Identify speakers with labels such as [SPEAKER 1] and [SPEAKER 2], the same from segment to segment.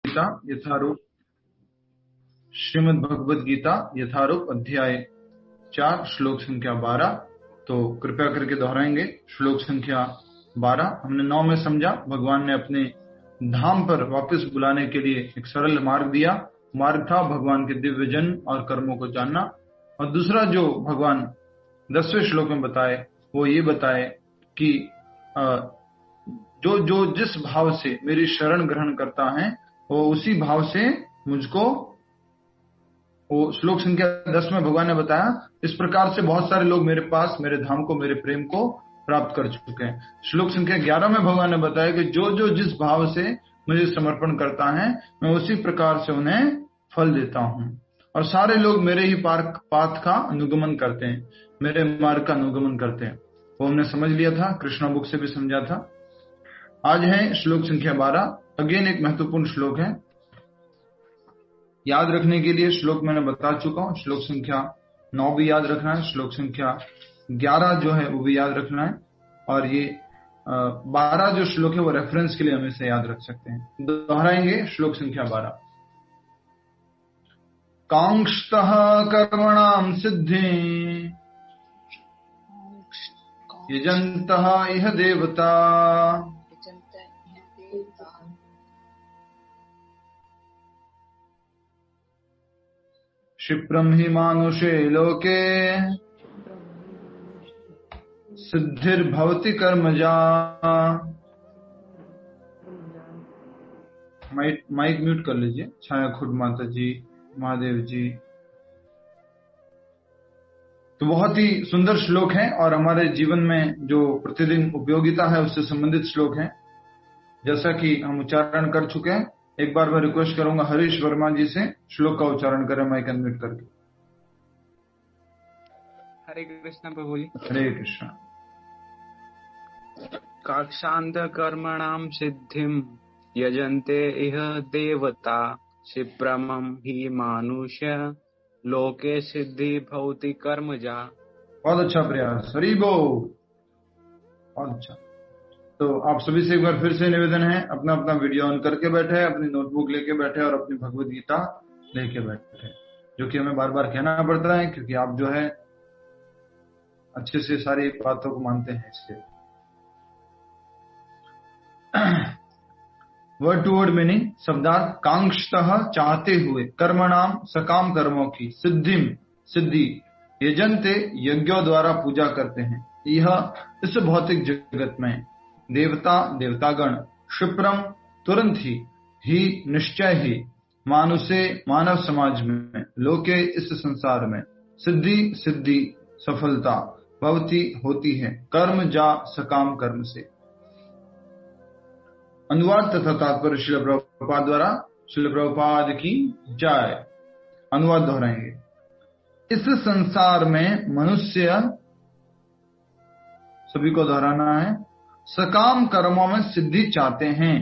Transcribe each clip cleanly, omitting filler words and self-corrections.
[SPEAKER 1] गीता यथारूप श्रीमद् भगवद गीता यथारूप अध्याय 4 श्लोक संख्या 12। तो कृपया करके दोहराएंगे। श्लोक संख्या 12 हमने 9 में समझा। भगवान ने अपने धाम पर वापस बुलाने के लिए एक सरल मार्ग दिया। मार्ग था भगवान के दिव्य जन्म और कर्मों को जानना। और दूसरा जो भगवान 10वें श्लोक में बताए वो ये बताए कि जो जो जिस भाव से मेरी शरण ग्रहण करता है वो उसी भाव से मुझको, वो श्लोक संख्या 10 में भगवान ने बताया, इस प्रकार से बहुत सारे लोग मेरे पास मेरे धाम को, मेरे प्रेम को प्राप्त कर चुके हैं। श्लोक संख्या 11 में भगवान ने बताया कि जो जो जिस भाव से मुझे समर्पण करता है मैं उसी प्रकार से उन्हें फल देता हूं। और सारे लोग मेरे ही पाथ का अनुगमन करते हैं, मेरे मार्ग का अनुगमन करते हैं। वो हमने समझ लिया था, कृष्णा बुक से भी समझा था। आज है श्लोक संख्या 12। अगेन एक महत्वपूर्ण श्लोक है, याद रखने के लिए श्लोक मैंने बता चुका हूं। श्लोक संख्या 9 भी याद रखना है, श्लोक संख्या 11 जो है वो भी याद रखना है, और ये 12 जो श्लोक है वो रेफरेंस के लिए हम इसे याद रख सकते हैं। दोहराएंगे श्लोक संख्या 12। कांक्षतः कर्मणां सिद्धि यजन्तः इह देवता क्षिप्रं हि मानुषे लोके सिद्धिर्भवति कर्मजा। माइक म्यूट कर लीजिए। छाया खुद माता जी, महादेव जी। तो बहुत ही सुंदर श्लोक है और हमारे जीवन में जो प्रतिदिन उपयोगिता है उससे संबंधित श्लोक है। जैसा कि हम उच्चारण कर चुके हैं, एक बार मैं रिक्वेस्ट करूंगा हरीश वर्मा जी से श्लोक का उच्चारण करें माइक अनम्यूट करके।
[SPEAKER 2] हरे कृष्ण प्रभु जी।
[SPEAKER 1] हरे कृष्ण।
[SPEAKER 2] काक्षांत कर्मणां सिद्धिं यजन्ते इह देवता क्षिप्रमं हि मानुष्य लोके सिद्धि भवति कर्मजा।
[SPEAKER 1] बहुत अच्छा प्रयास, हरि बोल, बहुत अच्छा। तो आप सभी से एक बार फिर से निवेदन है, अपना अपना वीडियो ऑन करके बैठे, अपनी नोटबुक लेके बैठे और अपनी भगवद गीता लेके बैठे, जो कि हमें बार बार कहना पड़ता है क्योंकि आप जो है अच्छे से सारी बातों को मानते हैं। इसलिए वर्ड टू वर्ड मीनिंग, शब्दार्थ, कांक्षतः चाहते हुए, कर्मणाम सकाम कर्मों की, सिद्धिम सिद्धि, यजन्ते यज्ञों द्वारा पूजा करते हैं, यह इस भौतिक जगत में, देवता देवतागण, क्षिप्रम तुरंत ही निश्चय ही, मानुषे मानव समाज में, लोके इस संसार में, सिद्धि सिद्धि सफलता, भवती होती है, कर्म जा सकाम कर्म से। अनुवाद तथा तात्पर्य श्रील प्रभुपाद द्वारा। श्रील प्रभुपाद की जय। अनुवाद दोहराएंगे। इस संसार में मनुष्य, सभी को दोहराना है, सकाम कर्मों में सिद्धि चाहते हैं,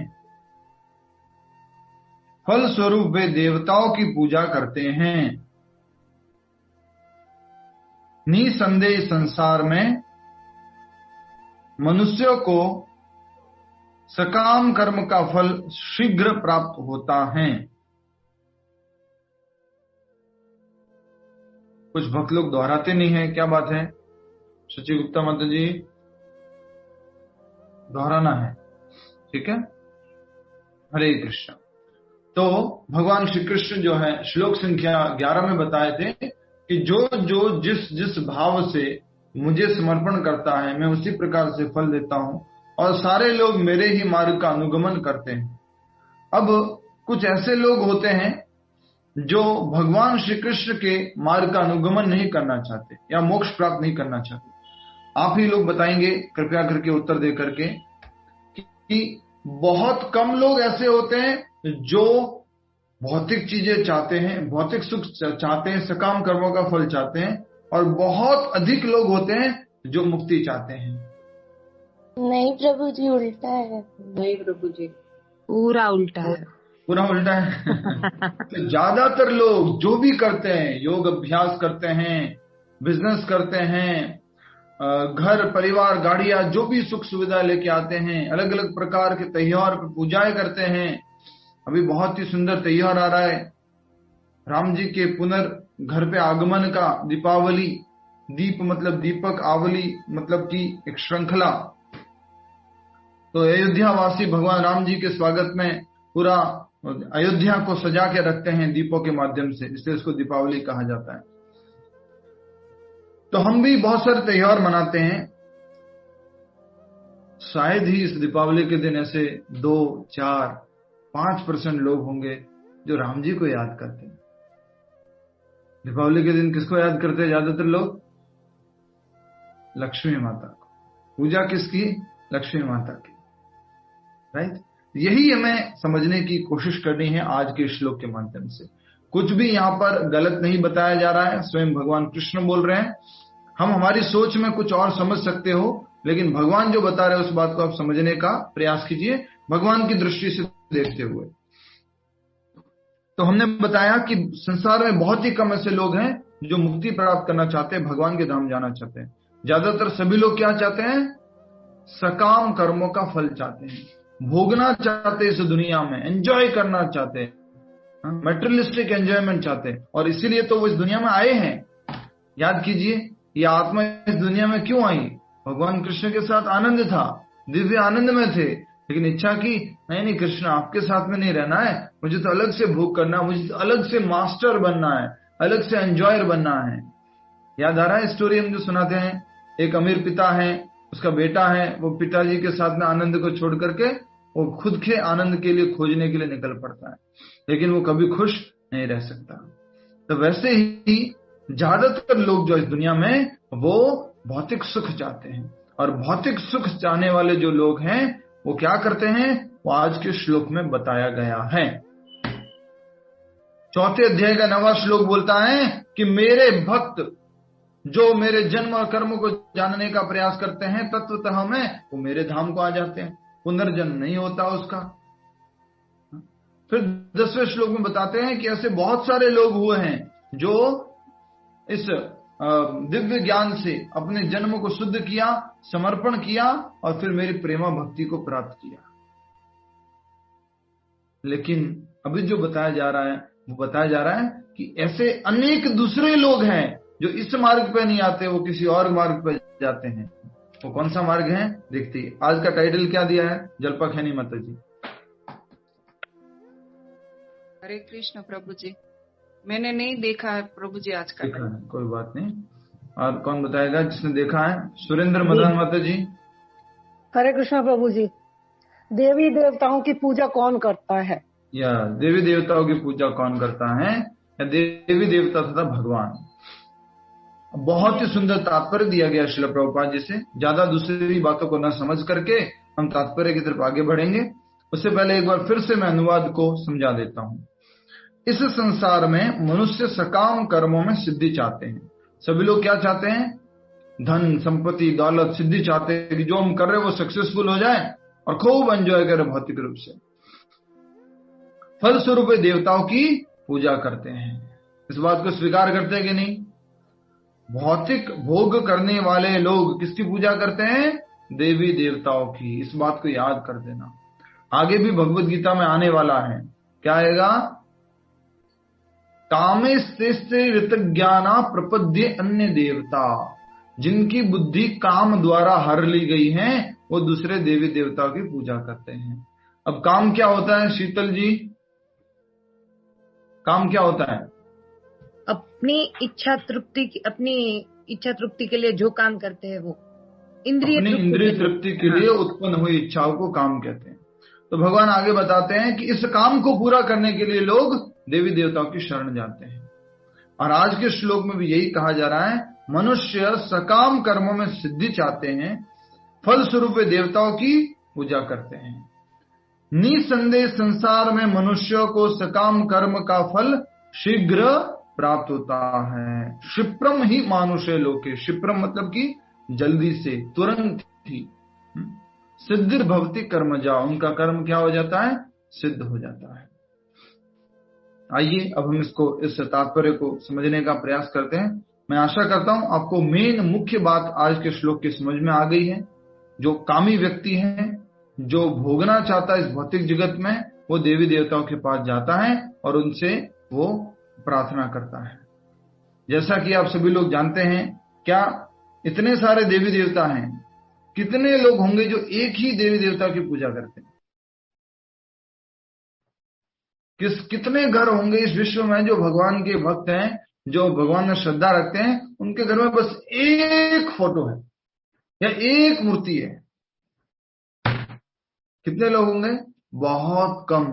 [SPEAKER 1] फल स्वरूप वे देवताओं की पूजा करते हैं। निसंदेह संसार में मनुष्यों को सकाम कर्म का फल शीघ्र प्राप्त होता है। कुछ भक्त लोग दोहराते नहीं है, क्या बात है? सची गुप्ता माता जी, दोहराना है, ठीक है। हरे कृष्ण। तो भगवान श्री कृष्ण जो है श्लोक संख्या 11 में बताए थे कि जो जो जिस जिस भाव से मुझे समर्पण करता है मैं उसी प्रकार से फल देता हूं, और सारे लोग मेरे ही मार्ग का अनुगमन करते हैं। अब कुछ ऐसे लोग होते हैं जो भगवान श्री कृष्ण के मार्ग का अनुगमन नहीं करना चाहते या मोक्ष प्राप्त नहीं करना चाहते। आप ही लोग बताएंगे कृपया करके उत्तर दे करके कि बहुत कम लोग ऐसे होते हैं जो भौतिक चीजें चाहते हैं, भौतिक सुख चाहते हैं, सकाम कर्मों का फल चाहते हैं, और बहुत अधिक लोग होते हैं जो मुक्ति चाहते हैं।
[SPEAKER 3] नहीं प्रभु जी, उल्टा है।
[SPEAKER 4] नहीं प्रभु जी,
[SPEAKER 3] पूरा उल्टा है।
[SPEAKER 1] पूरा उल्टा है। तो ज्यादातर लोग जो भी करते हैं, योग अभ्यास करते हैं, बिजनेस करते हैं, घर परिवार गाड़ियां जो भी सुख सुविधा लेके आते हैं, अलग अलग प्रकार के त्योहार पर पूजाएं करते हैं, अभी बहुत ही सुंदर त्योहार आ रहा है, राम जी के घर पे आगमन का, दीपावली। दीप मतलब दीपक, आवली मतलब कि एक श्रृंखला। तो अयोध्या वासी भगवान राम जी के स्वागत में पूरा अयोध्या को सजा के रखते हैं दीपों के माध्यम से, इसलिए इसको दीपावली कहा जाता है। तो हम भी बहुत सारे त्योहार मनाते हैं। शायद ही इस दीपावली के दिन ऐसे 2, 4, 5% लोग होंगे जो राम जी को याद करते हैं। दीपावली के दिन किसको याद करते हैं ज्यादातर लोग? लक्ष्मी माता को। पूजा किसकी? लक्ष्मी माता की, राइट। यही हमें समझने की कोशिश करनी है आज के श्लोक के माध्यम से। कुछ भी यहाँ पर गलत नहीं बताया जा रहा है, स्वयं भगवान कृष्ण बोल रहे हैं। हम हमारी सोच में कुछ और समझ सकते हो, लेकिन भगवान जो बता रहे हैं उस बात को आप समझने का प्रयास कीजिए भगवान की दृष्टि से देखते हुए। तो हमने बताया कि संसार में बहुत ही कम ऐसे लोग हैं जो मुक्ति प्राप्त करना चाहते हैं, भगवान के धाम जाना चाहते हैं। ज्यादातर सभी लोग क्या चाहते हैं? सकाम कर्मों का फल चाहते हैं, भोगना चाहते हैं इस दुनिया में, एंजॉय करना चाहते हैं, मेटेरियलिस्टिक एंजॉयमेंट चाहते हैं। और इसीलिए तो वो इस दुनिया में आए हैं। याद कीजिए, ये आत्मा इस दुनिया में क्यों आई? भगवान कृष्ण के साथ आनंद था, दिव्य आनंद में थे, लेकिन इच्छा की नहीं कृष्ण आपके साथ में नहीं रहना है, मुझे तो अलग से भोग करना है, मुझे तो अलग से मास्टर बनना है, अलग से एंजॉयर बनना है। याद आ रहा है स्टोरी हम जो सुनाते हैं? एक अमीर पिता है, उसका बेटा है, वो पिताजी के साथ में आनंद को छोड़ करके वो खुद के आनंद के लिए खोजने के लिए निकल पड़ता है, लेकिन वो कभी खुश नहीं रह सकता। तो वैसे ही ज्यादातर लोग जो इस दुनिया में वो भौतिक सुख चाहते हैं, और भौतिक सुख चाहने वाले जो लोग हैं वो क्या करते हैं? वो आज के श्लोक में बताया गया है। 4 अध्याय का 9वां श्लोक बोलता है कि मेरे भक्त जो मेरे जन्म और कर्म को जानने का प्रयास करते हैं तत्वतः में, वो मेरे धाम को आ जाते हैं, पुनर्जन्म नहीं होता उसका। फिर 10वें श्लोक में बताते हैं कि ऐसे बहुत सारे लोग हुए हैं जो इस दिव्य ज्ञान से अपने जन्म को शुद्ध किया, समर्पण किया और फिर मेरी प्रेमा भक्ति को प्राप्त किया। लेकिन अभी जो बताया जा रहा है वो बताया जा रहा है कि ऐसे अनेक दूसरे लोग हैं जो इस मार्ग पे नहीं आते, वो किसी और मार्ग पे जाते हैं। वो कौन सा मार्ग है देखते। आज का टाइटल क्या दिया है जल्पा-खैनी माता जी?
[SPEAKER 4] हरे कृष्ण प्रभु जी। मैंने नहीं देखा है प्रभु जी आज का।
[SPEAKER 1] देखा है, कोई बात नहीं। और कौन बताएगा जिसने देखा है? सुरेंद्र मदन माता जी।
[SPEAKER 5] हरे कृष्ण प्रभु जी। देवी देवताओं की पूजा कौन करता है?
[SPEAKER 1] या देवी देवताओं की पूजा कौन करता है? या देवी देवता तथा भगवान। बहुत ही सुंदर तात्पर्य दिया गया श्रील प्रभुपाद जी से। ज्यादा दूसरी बातों को न समझ करके हम तात्पर्य की तरफ आगे बढ़ेंगे। उससे पहले एक बार फिर से मैं अनुवाद को समझा देता हूं। इस संसार में मनुष्य सकाम कर्मों में सिद्धि चाहते हैं। सभी लोग क्या चाहते हैं? धन, संपत्ति, दौलत, सिद्धि चाहते हैं कि जो हम कर रहे हैं वो सक्सेसफुल हो जाए और खूब एंजॉय करें भौतिक रूप से। फलस्वरूप देवताओं की पूजा करते हैं। इस बात को स्वीकार करते हैं कि नहीं? भौतिक भोग करने वाले लोग किसकी पूजा करते हैं? देवी देवताओं की। इस बात को याद कर देना। आगे भी भगवत गीता में आने वाला है। क्या आएगा? कामे स्ते ऋतज्ञाना प्रपद्ये अन्य देवता। जिनकी बुद्धि काम द्वारा हर ली गई है वो दूसरे देवी देवताओं की पूजा करते हैं। अब काम क्या होता है शीतल जी? काम क्या होता है?
[SPEAKER 5] अपनी इच्छा तृप्ति के लिए जो काम करते हैं वो इंद्रिय
[SPEAKER 1] तृप्ति के लिए उत्पन्न हुई इच्छाओं को काम कहते हैं। तो भगवान आगे बताते हैं कि इस काम को पूरा करने के लिए लोग देवी देवताओं की शरण जाते हैं। और आज के श्लोक में भी यही कहा जा रहा है, मनुष्य सकाम कर्मों में सिद्धि चाहते हैं, फल स्वरूप देवताओं की पूजा करते हैं। निसंदेह संसार में मनुष्य को सकाम कर्म का फल शीघ्र प्राप्त होता है। क्षिप्रम ही मानुषे लोके। क्षिप्रम मतलब कि जल्दी से, तुरंत ही। सिद्धिर भवति कर्मजा। उनका कर्म क्या हो जाता है? सिद्ध हो जाता है। आइए अब हम इस तात्पर्य को समझने का प्रयास करते हैं। मैं आशा करता हूं आपको मेन मुख्य बात आज के श्लोक की समझ में आ गई है। जो कामी व्यक्ति है, जो भोगना चाहता है इस भौतिक जगत में, वो देवी देवताओं के पास जाता है और उनसे वो प्रार्थना करता है। जैसा कि आप सभी लोग जानते हैं, क्या इतने सारे देवी देवता हैं, कितने लोग होंगे जो एक ही देवी देवता की पूजा करते हैं? कितने घर होंगे इस विश्व में जो भगवान के भक्त हैं, जो भगवान में श्रद्धा रखते हैं, उनके घर में बस एक फोटो है या एक मूर्ति है? कितने लोग होंगे? बहुत कम।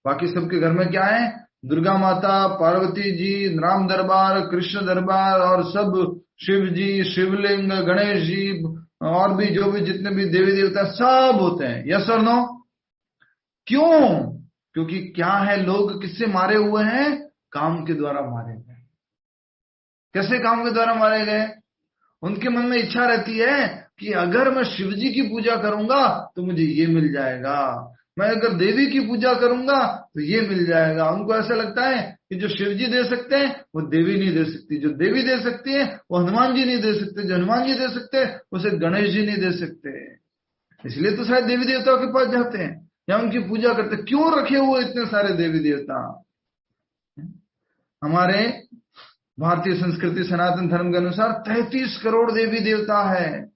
[SPEAKER 1] बाकी सबके घर में क्या है? दुर्गा माता, पार्वती जी, राम दरबार, कृष्ण दरबार और सब शिव जी, शिवलिंग, गणेश जी और भी जो भी जितने भी देवी देवता सब होते हैं। यस और नो? क्यों? क्योंकि क्या है, लोग किससे मारे हुए हैं? काम के द्वारा मारे गए। कैसे काम के द्वारा मारे गए? उनके मन में इच्छा रहती है कि अगर मैं शिव जी की पूजा करूंगा तो मुझे ये मिल जाएगा, मैं अगर देवी की पूजा करूंगा तो ये मिल जाएगा। उनको ऐसा लगता है कि जो शिव जी दे सकते हैं वो देवी नहीं दे सकती, जो देवी दे सकती है वो हनुमान जी नहीं दे सकते, जो हनुमान जी दे सकते हैं उसे गणेश जी नहीं दे सकते। इसलिए तो शायद देवी देवताओं के पास जाते हैं या उनकी पूजा करते हैं। क्यों रखे हुए इतने सारे देवी देवता? हमारे भारतीय संस्कृति सनातन धर्म के अनुसार 33 करोड़ देवी देवता है।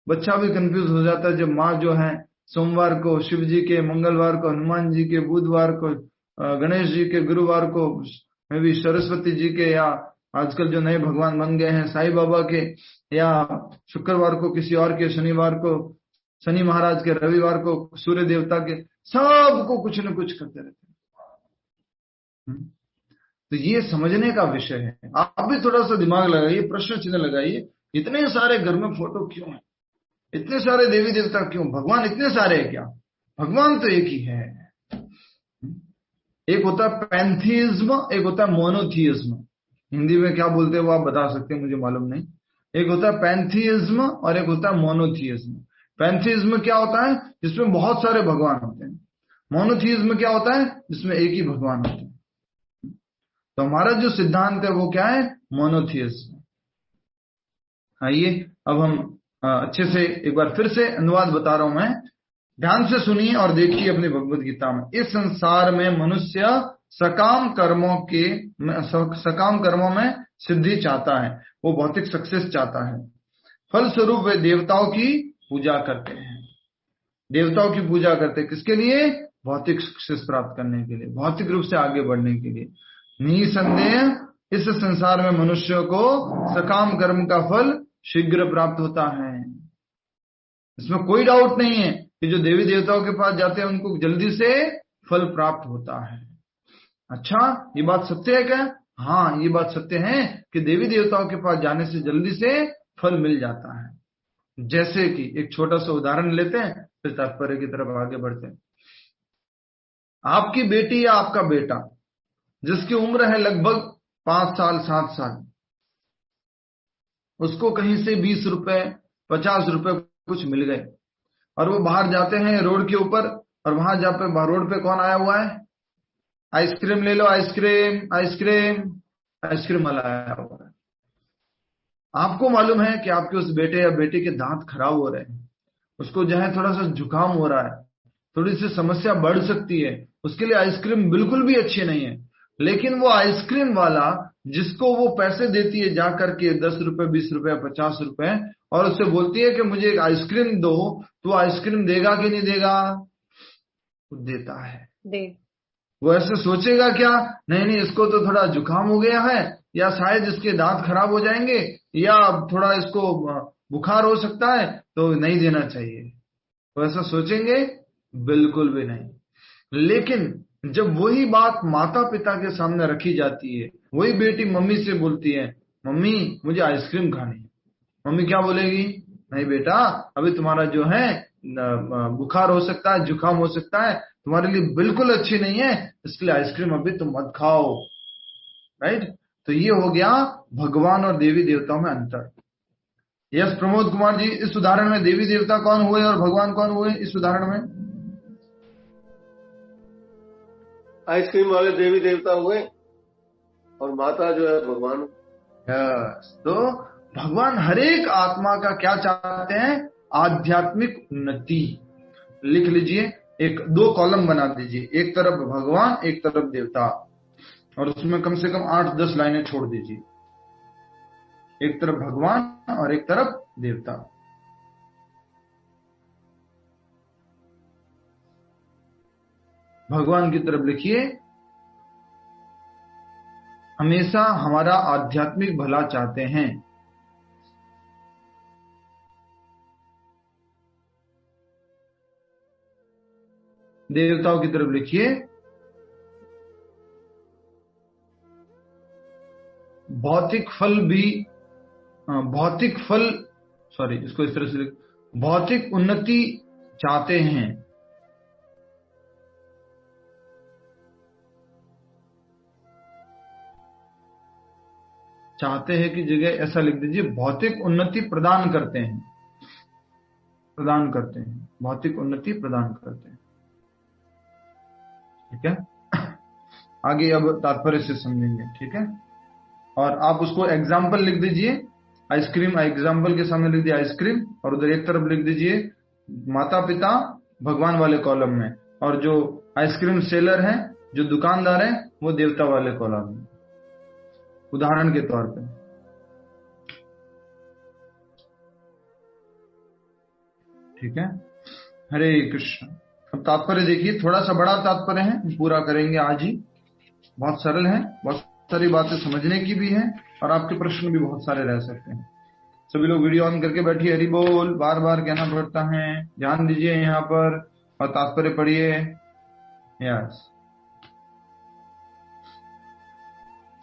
[SPEAKER 1] बच्चा भी कंफ्यूज हो जाता है जब माँ जो है सोमवार को शिव जी के, मंगलवार को हनुमान जी के, बुधवार को गणेश जी के, गुरुवार को में भी सरस्वती जी के, या आजकल जो नए भगवान बन गए हैं साईं बाबा के, या शुक्रवार को किसी और के, शनिवार को शनि महाराज के, रविवार को सूर्य देवता के, सबको कुछ न कुछ करते रहते हैं। तो ये समझने का विषय है। आप भी थोड़ा सा दिमाग लगाइए, प्रश्न चिन्ह लगाइए, इतने सारे घर में फोटो क्यों है? इतने सारे देवी देवता क्यों? भगवान इतने सारे हैं क्या? भगवान तो एक ही है। एक होता है पैंथीइज्म, एक होता है मोनोथीइज्म। हिंदी में क्या बोलते हैं वो आप बता सकते हैं, मुझे मालूम नहीं। एक होता है पैंथीइज्म और एक होता है मोनोथीइज्म। पैंथीइज्म क्या होता है? जिसमें बहुत सारे भगवान होते हैं। मोनोथीइज्म क्या होता है? जिसमें एक ही भगवान होते हैं। तो हमारा जो सिद्धांत है वो क्या है? मोनोथीइज्म। आइए अब हम अच्छे से एक बार फिर से अनुवाद बता रहा हूं मैं, ध्यान से सुनिए और देखिए अपनी भगवत गीता में। इस संसार में मनुष्य सकाम कर्मों में सिद्धि चाहता है, वो भौतिक सक्सेस चाहता है। फलस्वरूप वे देवताओं की पूजा करते हैं। देवताओं की पूजा करते हैं किसके लिए? भौतिक सक्सेस प्राप्त करने के लिए, भौतिक रूप से आगे बढ़ने के लिए। निसंदेह इस संसार में मनुष्य को सकाम कर्म का फल शीघ्र प्राप्त होता है। इसमें कोई डाउट नहीं है कि जो देवी देवताओं के पास जाते हैं उनको जल्दी से फल प्राप्त होता है। अच्छा, ये बात सत्य है क्या? हाँ, ये बात सत्य है कि देवी देवताओं के पास जाने से जल्दी से फल मिल जाता है। जैसे कि एक छोटा सा उदाहरण लेते हैं, फिर तात्पर्य की तरफ आगे बढ़ते हैं। आपकी बेटी या आपका बेटा जिसकी उम्र है लगभग 5 साल 7 साल, उसको कहीं से 20 रुपए 50 रुपए कुछ मिल गए और वो बाहर जाते हैं रोड के ऊपर, और वहां जहाँ पे रोड पे कौन आया हुआ है? आइसक्रीम ले लो, आइसक्रीम आइसक्रीम आइसक्रीम वाला आया हुआ है। आपको मालूम है कि आपके उस बेटे या बेटी के दांत खराब हो रहे हैं, उसको जो है थोड़ा सा जुकाम हो रहा है, थोड़ी सी समस्या बढ़ सकती है, उसके लिए आइसक्रीम बिल्कुल भी अच्छी नहीं है। लेकिन वो आइसक्रीम वाला जिसको वो पैसे देती है जा करके 10 रुपए 20 रुपए 50 रुपए, और उससे बोलती है कि मुझे एक आइसक्रीम दो, तो आइसक्रीम देगा कि नहीं देगा? वो देता है। वो ऐसे सोचेगा क्या? नहीं नहीं, इसको तो थोड़ा जुकाम हो गया है, या शायद इसके दांत खराब हो जाएंगे, या थोड़ा इसको बुखार हो सकता है, तो नहीं देना चाहिए। वो ऐसा सोचेंगे? बिल्कुल भी नहीं। लेकिन जब वही बात माता पिता के सामने रखी जाती है, वही बेटी मम्मी से बोलती है, मम्मी मुझे आइसक्रीम खानी है, मम्मी क्या बोलेगी? नहीं बेटा, अभी तुम्हारा जो है बुखार हो सकता है, जुकाम हो सकता है, तुम्हारे लिए बिल्कुल अच्छी नहीं है, इसलिए आइसक्रीम अभी तुम मत खाओ। राइट? तो ये हो गया भगवान और देवी देवताओं में अंतर। यस प्रमोद कुमार जी, इस उदाहरण में देवी देवता कौन हुए और भगवान कौन हुए? इस उदाहरण में
[SPEAKER 6] आइसक्रीम वाले देवी देवता हुए और माता जो है भगवान।
[SPEAKER 1] यस, तो भगवान हर एक आत्मा का क्या चाहते हैं? आध्यात्मिक उन्नति। लिख लीजिए, एक 2 कॉलम बना दीजिए, एक तरफ भगवान एक तरफ देवता, और उसमें कम से कम 8-10 लाइनें छोड़ दीजिए, एक तरफ भगवान और एक तरफ देवता। भगवान की तरफ लिखिए, हमेशा हमारा आध्यात्मिक भला चाहते हैं। देवताओं की तरफ लिखिए, भौतिक फल सॉरी, इसको इस तरह से भौतिक उन्नति चाहते हैं। चाहते हैं की जगह ऐसा लिख दीजिए, भौतिक उन्नति प्रदान करते हैं, भौतिक उन्नति प्रदान करते हैं। ठीक है, आगे अब तात्पर्य से समझेंगे। ठीक है, और आप उसको एग्जाम्पल लिख दीजिए, आइसक्रीम, एग्जाम्पल के सामने लिख दिया आइसक्रीम, और उधर एक तरफ लिख दीजिए माता पिता भगवान वाले कॉलम में, और जो आइसक्रीम सेलर हैं, जो दुकानदार हैं, वो देवता वाले कॉलम में, उदाहरण के तौर पे। ठीक है, हरे कृष्ण। अब तात्पर्य देखिए, थोड़ा सा बड़ा तात्पर्य है, पूरा करेंगे आज ही, बहुत सरल है, बहुत सारी बातें समझने की भी है, और आपके प्रश्न भी बहुत सारे रह सकते हैं। सभी लोग वीडियो ऑन करके बैठिए, हरि बोल बार बार कहना पड़ता है, ध्यान दीजिए यहाँ पर और तात्पर्य पढ़िए। यस,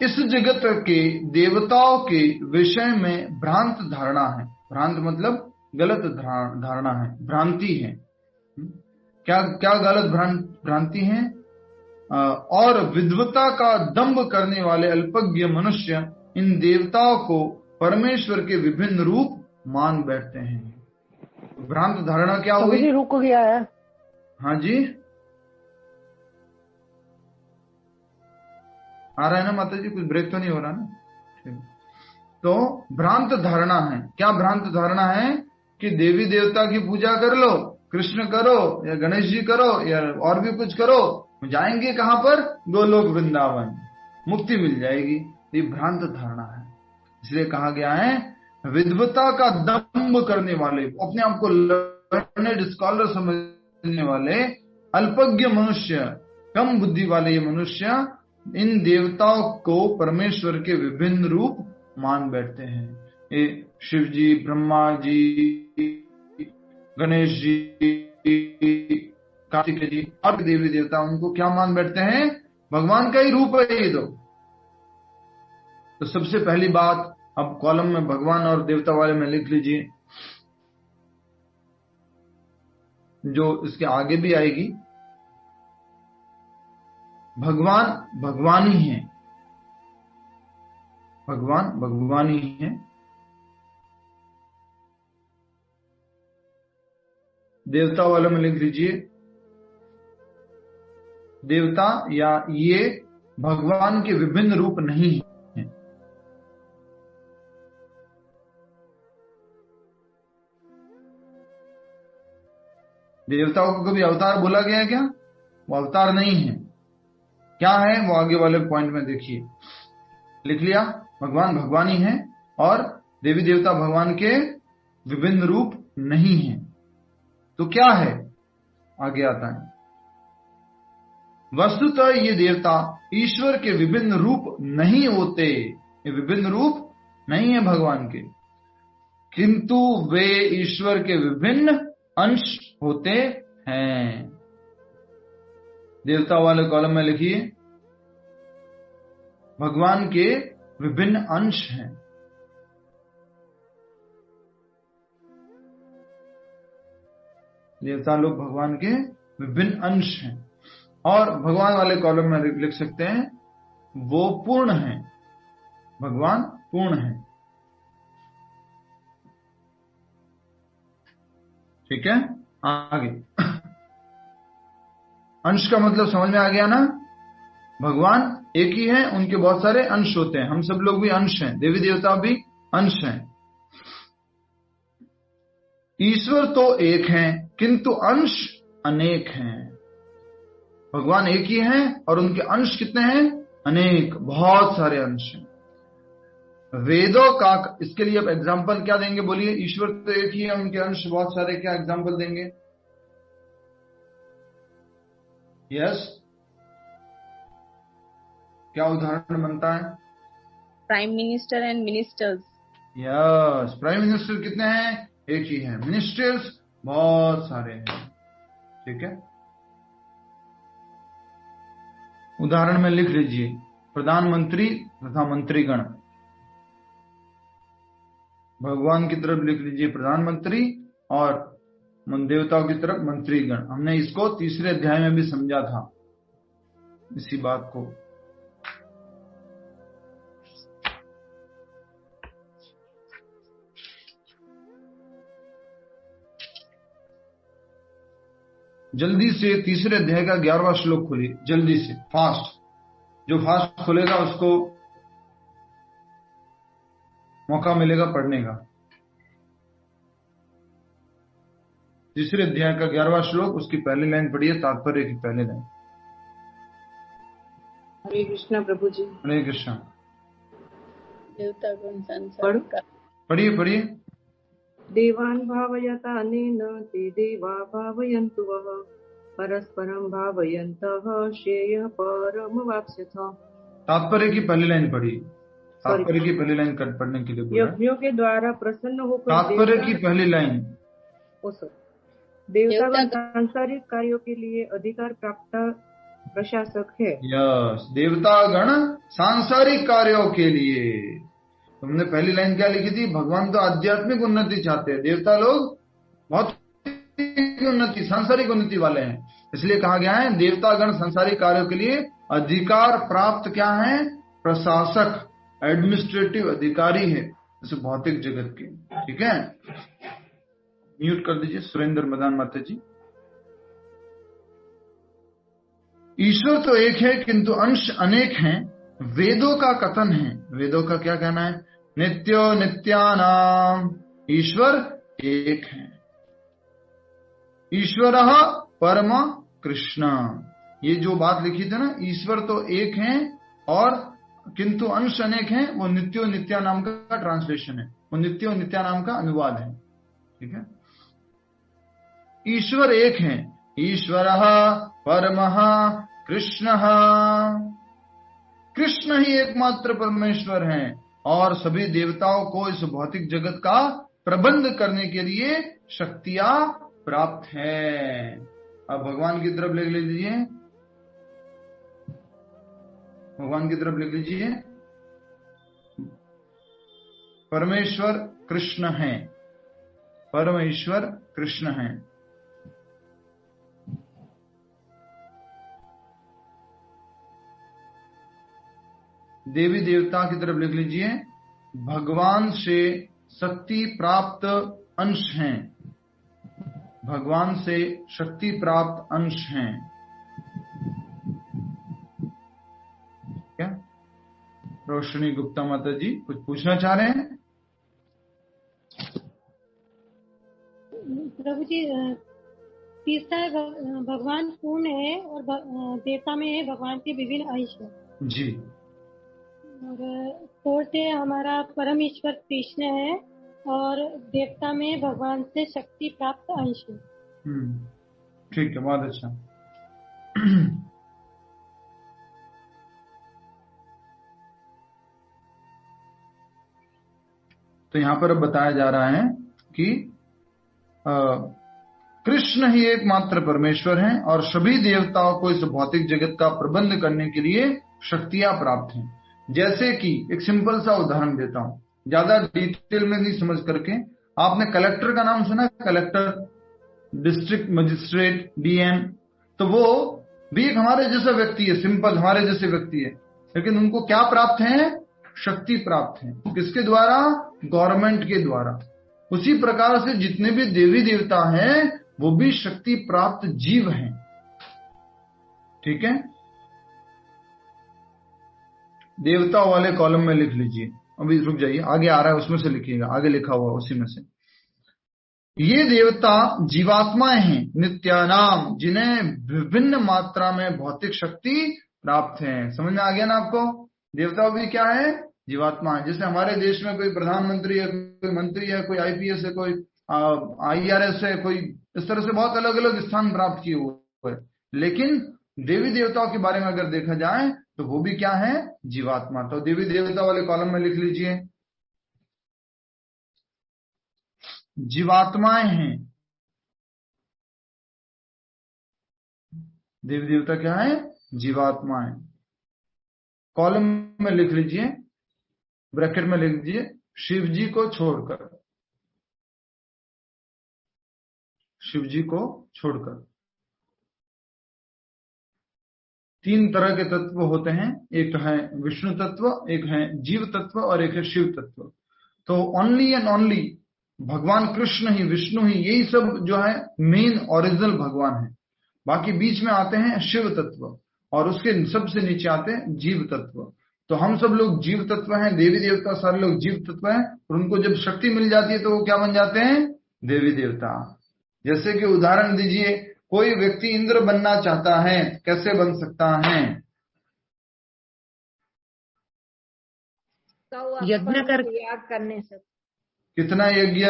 [SPEAKER 1] इस जगत के देवताओं के विषय में भ्रांत धारणा है। भ्रांत मतलब गलत धारणा है, भ्रांति है। क्या क्या गलत भ्रांति है? और विद्वता का दंभ करने वाले अल्पज्ञ मनुष्य इन देवताओं को परमेश्वर के विभिन्न रूप मान बैठते हैं। भ्रांत धारणा क्या हुई?
[SPEAKER 5] रुक गया है।
[SPEAKER 1] हाँ जी, आ रहा है ना माता जी? कुछ ब्रेक तो नहीं हो रहा ना? ठीक। तो भ्रांत धारणा है। क्या भ्रांत धारणा है? कि देवी देवता की पूजा कर लो, कृष्ण करो या गणेश जी करो या और भी कुछ करो, जाएंगे कहां पर? गोलोक वृंदावन, मुक्ति मिल जाएगी। ये भ्रांत धारणा है। इसलिए कहा गया है विद्वता का दंभ करने वाले, अपने आप को लर्नेड स्कॉलर समझने वाले अल्पज्ञ मनुष्य, कम बुद्धि वाले ये मनुष्य इन देवताओं को परमेश्वर के विभिन्न रूप मान बैठते हैं। ये शिव जी, ब्रह्मा जी, गणेश जी, कार्तिक जी और देवी देवता, उनको क्या मान बैठते हैं? भगवान का ही रूप है ये। तो सबसे पहली बात, अब कॉलम में भगवान और देवता वाले में लिख लीजिए, जो इसके आगे भी आएगी। भगवान भगवान ही है, भगवान भगवान ही है। देवता वाले में लिख लीजिए, देवता या ये भगवान के विभिन्न रूप नहीं है। देवताओं को कभी अवतार बोला गया है क्या? वो अवतार नहीं है। क्या है वो आगे वाले पॉइंट में देखिए, लिख लिया। भगवान भगवान ही है और देवी देवता भगवान के विभिन्न रूप नहीं है। तो क्या है? आगे आता है, वस्तुतः ये देवता ईश्वर के विभिन्न रूप नहीं होते। ये विभिन्न रूप नहीं है भगवान के, किंतु वे ईश्वर के विभिन्न अंश होते हैं। देवता वाले कॉलम में लिखिए, भगवान के विभिन्न अंश हैं। देवता लोग भगवान के विभिन्न अंश हैं। और भगवान वाले कॉलम में लिख सकते हैं, वो पूर्ण है, भगवान पूर्ण है। ठीक है, आगे अंश का मतलब समझ में आ गया ना? भगवान एक ही है, उनके बहुत सारे अंश होते हैं। हम सब लोग भी अंश हैं, देवी देवता भी अंश हैं। ईश्वर तो एक हैं, किंतु अंश अनेक हैं। भगवान एक ही हैं और उनके अंश कितने हैं? अनेक, बहुत सारे अंश हैं। वेदों का, इसके लिए अब एग्जाम्पल क्या देंगे बोलिए? ईश्वर तो एक ही है, उनके अंश बहुत सारे, क्या एग्जाम्पल देंगे? यस, क्या उदाहरण बनता है?
[SPEAKER 3] Prime minister and ministers.
[SPEAKER 1] Yes, prime minister कितने हैं? एक ही है। मिनिस्टर्स बहुत सारे हैं। ठीक है, उदाहरण में लिख लीजिए, प्रधानमंत्री तथा मंत्रीगण। भगवान की तरफ लिख लीजिए प्रधानमंत्री और देवताओं की तरफ मंत्रीगण। हमने इसको तीसरे अध्याय में भी समझा था, इसी बात को। जल्दी से तीसरे अध्याय का 11वां श्लोक खोलिए, जल्दी से, फास्ट। जो फास्ट खोलेगा उसको मौका मिलेगा पढ़ने का। तीसरे अध्याय का 11वां श्लोक, उसकी पहली लाइन पढ़िए, तात्पर्य की पहली लाइन।
[SPEAKER 7] हरे कृष्णा प्रभु जी।
[SPEAKER 1] हरे कृष्णा।
[SPEAKER 3] देवतागण संसार का
[SPEAKER 1] पढ़िए पढ़िए।
[SPEAKER 7] देवान् भावयता अनेन ते देवा भावयन्तु वः परस्परं भावयन्तः श्रेयः परमवाप्स्यथ।
[SPEAKER 1] तात्पर्य की पहली लाइन पढ़िए, तात्पर्य की पहली लाइन कट पढ़ने के लिए बोला।
[SPEAKER 7] यज्ञों के द्वारा प्रसन्न होकर
[SPEAKER 1] तात्पर्य की पहली लाइन।
[SPEAKER 7] देवतागण सांसारिक कार्यों के लिए अधिकार प्राप्त प्रशासक है।
[SPEAKER 1] यस, देवतागण सांसारिक कार्यों के लिए। तुमने पहली लाइन क्या लिखी थी? भगवान तो आध्यात्मिक उन्नति चाहते हैं, देवता लोग बहुत उन्नति, सांसारिक उन्नति वाले हैं। इसलिए कहा गया है देवतागण सांसारिक कार्यों के लिए अधिकार प्राप्त क्या है? प्रशासक, एडमिनिस्ट्रेटिव अधिकारी है, जैसे भौतिक जगत के। ठीक है, म्यूट कर दीजिए सुरेंद्र मदान माता जी। ईश्वर तो एक है किंतु अंश अनेक हैं, वेदों का कथन है। वेदों का क्या कहना है? नित्यो नित्यानाम, ईश्वर एक है। ईश्वर परम कृष्ण, ये जो बात लिखी थी ना, ईश्वर तो एक है और किंतु अंश अनेक हैं, वो नित्यो नित्या नाम का ट्रांसलेशन है, वो नित्यो नित्या नाम का अनुवाद है। ठीक है, ईश्वर एक है, ईश्वर परमः कृष्ण, कृष्ण ही एकमात्र परमेश्वर हैं और सभी देवताओं को इस भौतिक जगत का प्रबंध करने के लिए शक्तियां प्राप्त है। अब भगवान की तरफ लिख लीजिए, भगवान की तरफ लिख लीजिए, परमेश्वर कृष्ण है, परमेश्वर कृष्ण है। देवी देवता की तरफ लिख लीजिए, भगवान से शक्ति प्राप्त अंश हैं, भगवान से शक्ति प्राप्त अंश हैं। क्या रोशनी गुप्ता माता जी कुछ पूछना चाह रहे हैं?
[SPEAKER 5] प्रभु जी, तीसरा है भगवान पूर्ण है और देवता में है भगवान के विभिन्न अंश है
[SPEAKER 1] जी।
[SPEAKER 5] और फोर्थ है हमारा परम ईश्वर कृष्ण है और देवता में भगवान से शक्ति प्राप्त अंश है।
[SPEAKER 1] ठीक है, बहुत अच्छा। तो यहां पर अब बताया जा रहा है कि कृष्ण ही एकमात्र परमेश्वर हैं और सभी देवताओं को इस भौतिक जगत का प्रबंध करने के लिए शक्तियां प्राप्त हैं। जैसे कि एक सिंपल सा उदाहरण देता हूं, ज्यादा डिटेल में नहीं समझ करके। आपने कलेक्टर का नाम सुना? कलेक्टर, डिस्ट्रिक्ट मजिस्ट्रेट, डीएम, तो वो भी एक हमारे जैसा व्यक्ति है, सिंपल हमारे जैसे व्यक्ति है, लेकिन उनको क्या प्राप्त है? शक्ति प्राप्त है। किसके द्वारा? गवर्नमेंट के द्वारा। उसी प्रकार से जितने भी देवी देवता हैं वो भी शक्ति प्राप्त जीव हैं। ठीक है, देवताओं वाले कॉलम में लिख लीजिए। अभी रुक जाइए, आगे आ रहा है उसमें से लिखिएगा, आगे लिखा हुआ उसी में से। ये देवता जीवात्माएं हैं नित्यानाम, जिन्हें विभिन्न मात्रा में भौतिक शक्ति प्राप्त है। समझ में आ गया ना आपको? देवता भी क्या है? जीवात्मा है। जैसे हमारे देश में कोई प्रधानमंत्री है, कोई मंत्री है, कोई आईपीएस है, कोई IRS है, कोई इस तरह से बहुत अलग अलग स्थान प्राप्त किए हुए है। लेकिन देवी देवताओं के बारे में अगर देखा जाए तो वो भी क्या है? जीवात्मा। तो देवी देवता वाले कॉलम में लिख लीजिए, जीवात्माएं हैं। देवी देवता क्या है? जीवात्माएं। कॉलम में लिख लीजिए, ब्रैकेट में लिख लीजिए, शिव जी को छोड़कर, शिव जी को छोड़कर। 3 तरह के तत्व होते हैं, एक है विष्णु तत्व, एक है जीव तत्व और एक है शिव तत्व। तो ओनली एंड ओनली भगवान कृष्ण ही, विष्णु ही, यही सब जो है मेन ओरिजिनल भगवान है। बाकी बीच में आते हैं शिव तत्व और उसके सबसे नीचे आते हैं जीव तत्व। तो हम सब लोग जीव तत्व हैं, देवी देवता सारे लोग जीव तत्व हैं, और उनको जब शक्ति मिल जाती है तो वो क्या बन जाते हैं? देवी देवता। जैसे कि उदाहरण दीजिए, कोई व्यक्ति इंद्र बनना चाहता है, कैसे बन सकता है?
[SPEAKER 8] यज्ञ करके, याद करने से।
[SPEAKER 1] कितना यज्ञ?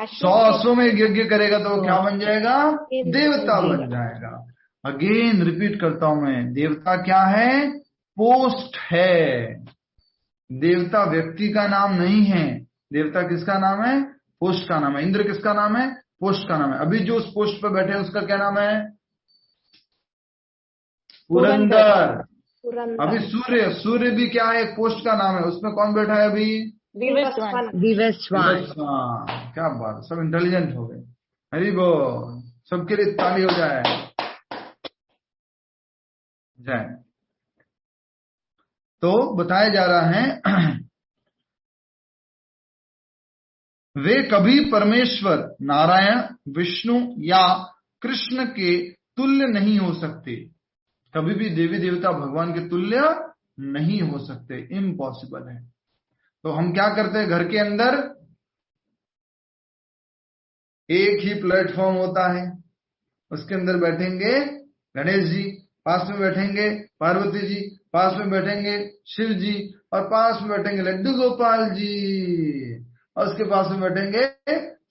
[SPEAKER 1] 100 अश्वमेध यज्ञ करेगा तो क्या बन जाएगा? देवता बन जाएगा। अगेन रिपीट करता हूं मैं, देवता क्या है? पोस्ट है। देवता व्यक्ति का नाम नहीं है। देवता किसका नाम है? पोस्ट का नाम है। इंद्र किसका नाम है? पोस्ट का नाम है। अभी जो उस पोस्ट पर बैठे हैं उसका क्या नाम है? पुरंदर। अभी सूर्य भी क्या है? एक पोस्ट का नाम है। उसमें कौन बैठा है अभी? विवस्वान। क्या बात, सब इंटेलिजेंट हो गए। हरि बोल, सबके लिए ताली हो जाए। जय। तो बताया जा रहा है वे कभी परमेश्वर नारायण, विष्णु या कृष्ण के तुल्य नहीं हो सकते। कभी भी देवी देवता भगवान के तुल्य नहीं हो सकते, इम्पॉसिबल है। तो हम क्या करते हैं? घर के अंदर एक ही प्लेटफॉर्म होता है, उसके अंदर बैठेंगे गणेश जी, पास में बैठेंगे पार्वती जी, पास में बैठेंगे शिव जी, और पास में बैठेंगे लड्डू गोपाल जी, और उसके पास में बैठेंगे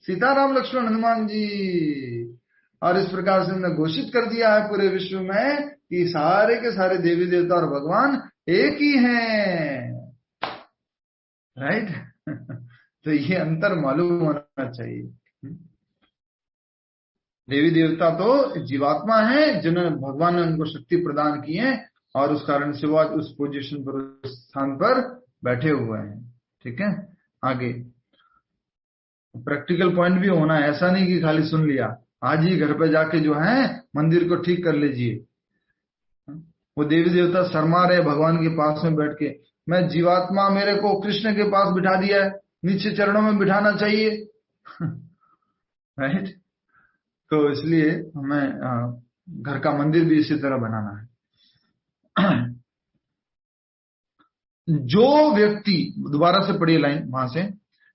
[SPEAKER 1] सीताराम लक्ष्मण हनुमान जी। और इस प्रकार से हमने घोषित कर दिया है पूरे विश्व में कि सारे के सारे देवी देवता और भगवान एक ही हैं, राइट? तो ये अंतर मालूम होना चाहिए। देवी देवता तो जीवात्मा है, जिन्होंने भगवान ने उनको शक्ति प्रदान की है, और उस कारण से वो आज उस पोजीशन पर, उस स्थान पर बैठे हुए हैं। ठीक है, आगे प्रैक्टिकल पॉइंट भी होना है। ऐसा नहीं कि खाली सुन लिया, आज ही घर पे जाके जो है मंदिर को ठीक कर लीजिए। वो देवी देवता शर्मा रहे भगवान के पास में बैठ के, मैं जीवात्मा, मेरे को कृष्ण के पास बिठा दिया है, नीचे चरणों में बिठाना चाहिए। राइट? तो इसलिए हमें घर का मंदिर भी इसी तरह बनाना है। जो व्यक्ति, दोबारा से पढ़िए लाइन वहां से,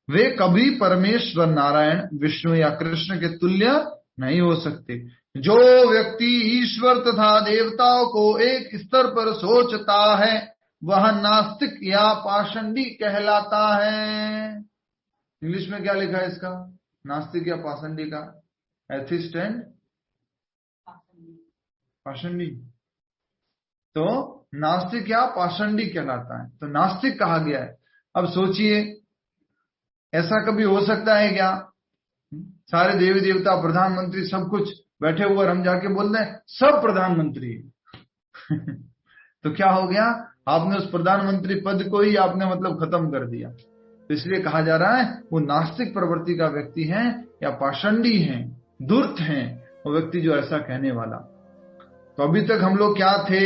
[SPEAKER 1] वे कभी परमेश्वर नारायण, विष्णु या कृष्ण के तुल्य नहीं हो सकते। जो व्यक्ति ईश्वर तथा देवताओं को एक स्तर पर सोचता है वह नास्तिक या पाषंडी कहलाता है। इंग्लिश में क्या लिखा है इसका? नास्तिक या पाषंडी का? एथिस्ट एंड पाषंडी। तो नास्तिक या पाषंडी कहलाता है, तो नास्तिक कहा गया है। अब सोचिए, ऐसा कभी हो सकता है क्या? सारे देवी देवता, प्रधानमंत्री, सब कुछ बैठे हुए, हम जाके बोल रहे हैं सब प्रधानमंत्री। तो क्या हो गया? आपने उस प्रधानमंत्री पद को ही आपने मतलब खत्म कर दिया। तो इसलिए कहा जा रहा है वो नास्तिक प्रवृत्ति का व्यक्ति है या पाषंडी है, धूर्त है वो व्यक्ति जो ऐसा कहने वाला। तो अभी तक हम लोग क्या थे?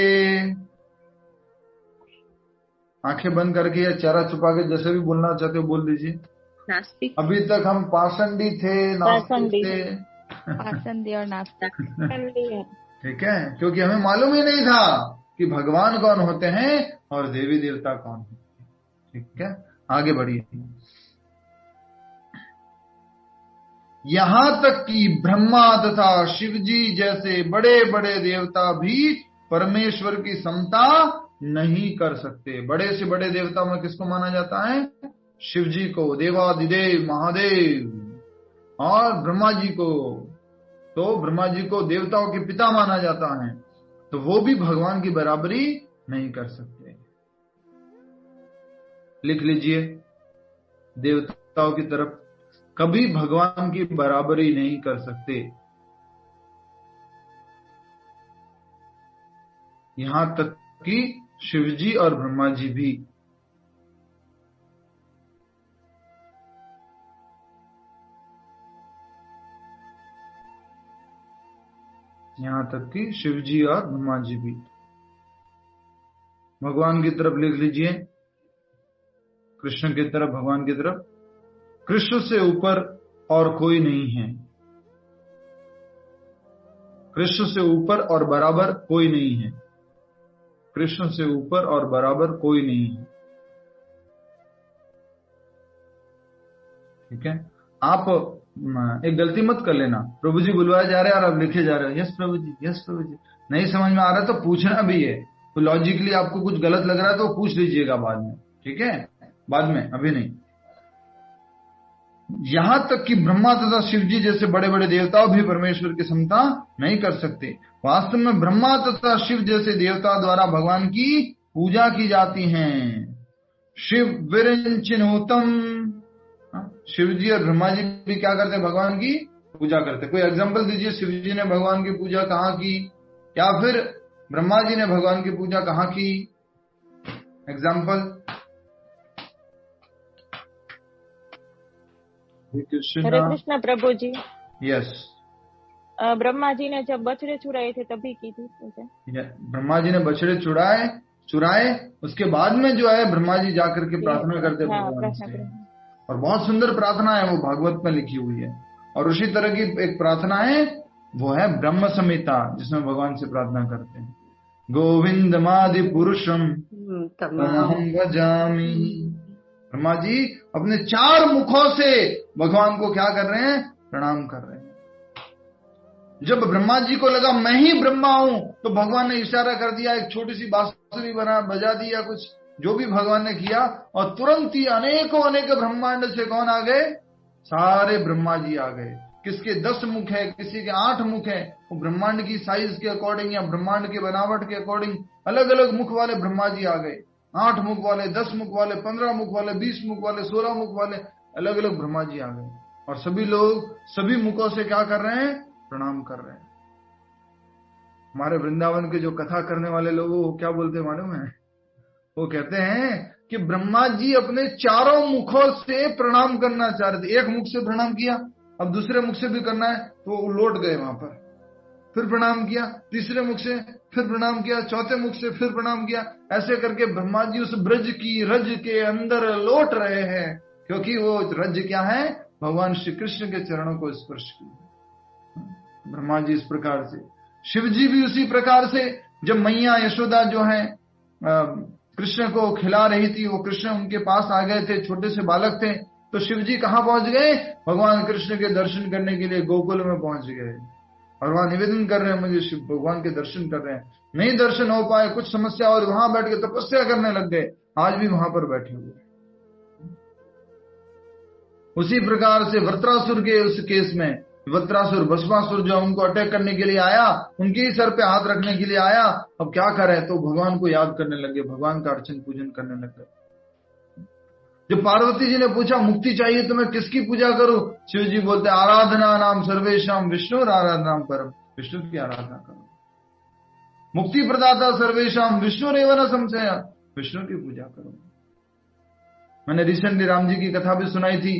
[SPEAKER 1] आंखें बंद करके या चेहरा छुपा के, जैसे भी बोलना चाहते हो बोल दीजिए।
[SPEAKER 3] नास्तिक।
[SPEAKER 1] अभी तक हम पाषंडी थे, नास्तिक थे।
[SPEAKER 3] पाषंडी और नास्तिक।
[SPEAKER 1] ठीक है, क्योंकि हमें मालूम ही नहीं था कि भगवान कौन होते हैं और देवी देवता कौन होते हैं। ठीक है, आगे बढ़िए। यहां तक कि ब्रह्मा तथा शिव जी जैसे बड़े बड़े देवता भी परमेश्वर की समता नहीं कर सकते। बड़े से बड़े देवता में किसको माना जाता है? शिव जी को, देवादिदेव महादेव। और ब्रह्मा जी को, तो ब्रह्मा जी को देवताओं के पिता माना जाता है, तो वो भी भगवान की बराबरी नहीं कर सकते। लिख लीजिए, देवताओं की तरफ कभी भगवान की बराबरी नहीं कर सकते। यहां तक कि शिव जी और ब्रह्मा जी भी। यहां तक कि शिव जी और ब्रह्मा जी भी। भगवान की तरफ लिख लीजिए, कृष्ण की तरफ, भगवान की तरफ। कृष्ण से ऊपर और कोई नहीं है। कृष्ण से ऊपर और बराबर कोई नहीं है। कृष्ण से ऊपर और बराबर कोई नहीं है। ठीक है, आप एक गलती मत कर लेना। प्रभु जी बुलवाए जा रहे हैं और आप लिखे जा रहे हो यस प्रभु जी, यस प्रभु जी। नहीं समझ में आ रहा तो पूछना भी है। तो लॉजिकली आपको कुछ गलत लग रहा है तो पूछ लीजिएगा बाद में, ठीक है, बाद में, अभी नहीं। यहां तक कि ब्रह्मा तथा शिव जी जैसे बड़े बड़े देवता भी परमेश्वर की समता नहीं कर सकते। वास्तव में ब्रह्मा तथा शिव जैसे देवता द्वारा भगवान की पूजा की जाती है। शिव विरंचिनोतम, शिव जी और ब्रह्मा जी भी क्या करते? भगवान की पूजा करते। कोई एग्जांपल दीजिए, शिव जी ने भगवान की पूजा कहाँ की, या फिर ब्रह्मा जी ने भगवान की पूजा कहाँ की? एग्जांपल।
[SPEAKER 8] हरे कृष्ण प्रभु जी।
[SPEAKER 1] यस,
[SPEAKER 8] ब्रह्मा जी ने जब बछड़े चुराए थे तभी की थी पूजा।
[SPEAKER 1] ब्रह्मा जी ने बछड़े चुराए, उसके बाद में जो है ब्रह्मा जी जाकर के प्रार्थना करते भगवान से। और बहुत सुंदर प्रार्थना है, वो भागवत में लिखी हुई है। और उसी तरह की एक प्रार्थना है, वो है ब्रह्म संहिता, जिसमें भगवान से प्रार्थना करते हैं, गोविंदमादि पुरुषम तमहं भजामि। ब्रह्मा जी अपने 4 मुखों से भगवान को क्या कर रहे हैं? प्रणाम कर रहे हैं। जब ब्रह्मा जी को लगा मैं ही ब्रह्मा हूं, तो भगवान ने इशारा कर दिया, एक छोटी सी बांसुरी बजा दिया, कुछ जो भी भगवान ने किया, और तुरंत ही अनेकों अनेक ब्रह्मांड से कौन आ गए? सारे ब्रह्मा जी आ गए। किसके 10 मुख है, किसी के 8 मुख है, वो ब्रह्मांड की साइज के अकॉर्डिंग या ब्रह्मांड के बनावट के अकॉर्डिंग अलग अलग मुख वाले ब्रह्मा जी आ गए। 8 मुख वाले, 10 मुख वाले, 15 मुख वाले, 20 मुख वाले, 16 मुख वाले, अलग अलग ब्रह्मा जी आ गए। और सभी लोग सभी मुखों से क्या कर रहे हैं? प्रणाम कर रहे हैं। हमारे वृंदावन के जो कथा करने वाले लोग वो क्या बोलते हैं मालूम है? वो कहते हैं कि ब्रह्मा जी अपने 4 मुखों से प्रणाम करना चाह रहे थे। एक मुख से प्रणाम किया, अब दूसरे मुख से भी करना है, तो वो लौट गए वहां पर। फिर प्रणाम किया, तीसरे मुख से फिर प्रणाम किया, चौथे मुख से फिर प्रणाम किया। ऐसे करके ब्रह्मा जी उस ब्रज की रज के अंदर लौट रहे हैं, क्योंकि वो रज क्या है? भगवान श्री कृष्ण के चरणों को स्पर्श किया। ब्रह्मा जी इस प्रकार से, शिव जी भी उसी प्रकार से। जब मैया यशोदा जो है कृष्ण को खिला रही थी, वो कृष्ण उनके पास आ गए थे, छोटे से बालक थे, तो शिव जी कहाँ पहुंच गए? भगवान कृष्ण के दर्शन करने के लिए गोकुल में पहुंच गए। और वहां निवेदन कर रहे हैं, मुझे शिव भगवान के दर्शन कर रहे हैं। नहीं दर्शन हो पाए, कुछ समस्या, और वहां बैठ के तपस्या करने लग गए। आज भी वहां पर बैठे हुए। उसी प्रकार से वृत्रासुर के उस केस में, वृत्रासुर भस्मासुर जो उनको अटैक करने के लिए आया, उनके ही सर पे हाथ रखने के लिए आया। अब क्या करे? तो भगवान को याद करने लगे, भगवान का अर्चन पूजन करने लगे। जब पार्वती जी ने पूछा मुक्ति चाहिए तो मैं किसकी पूजा करूं? शिव जी बोलते आराधना नाम सर्वेशम विष्णु आराधना परम, विष्णु की आराधना करो। मुक्ति प्रदाता सर्वेशम विष्णु रेवना संशय, विष्णु की पूजा करो। मैंने रिसेंटली राम जी की कथा भी सुनाई थी।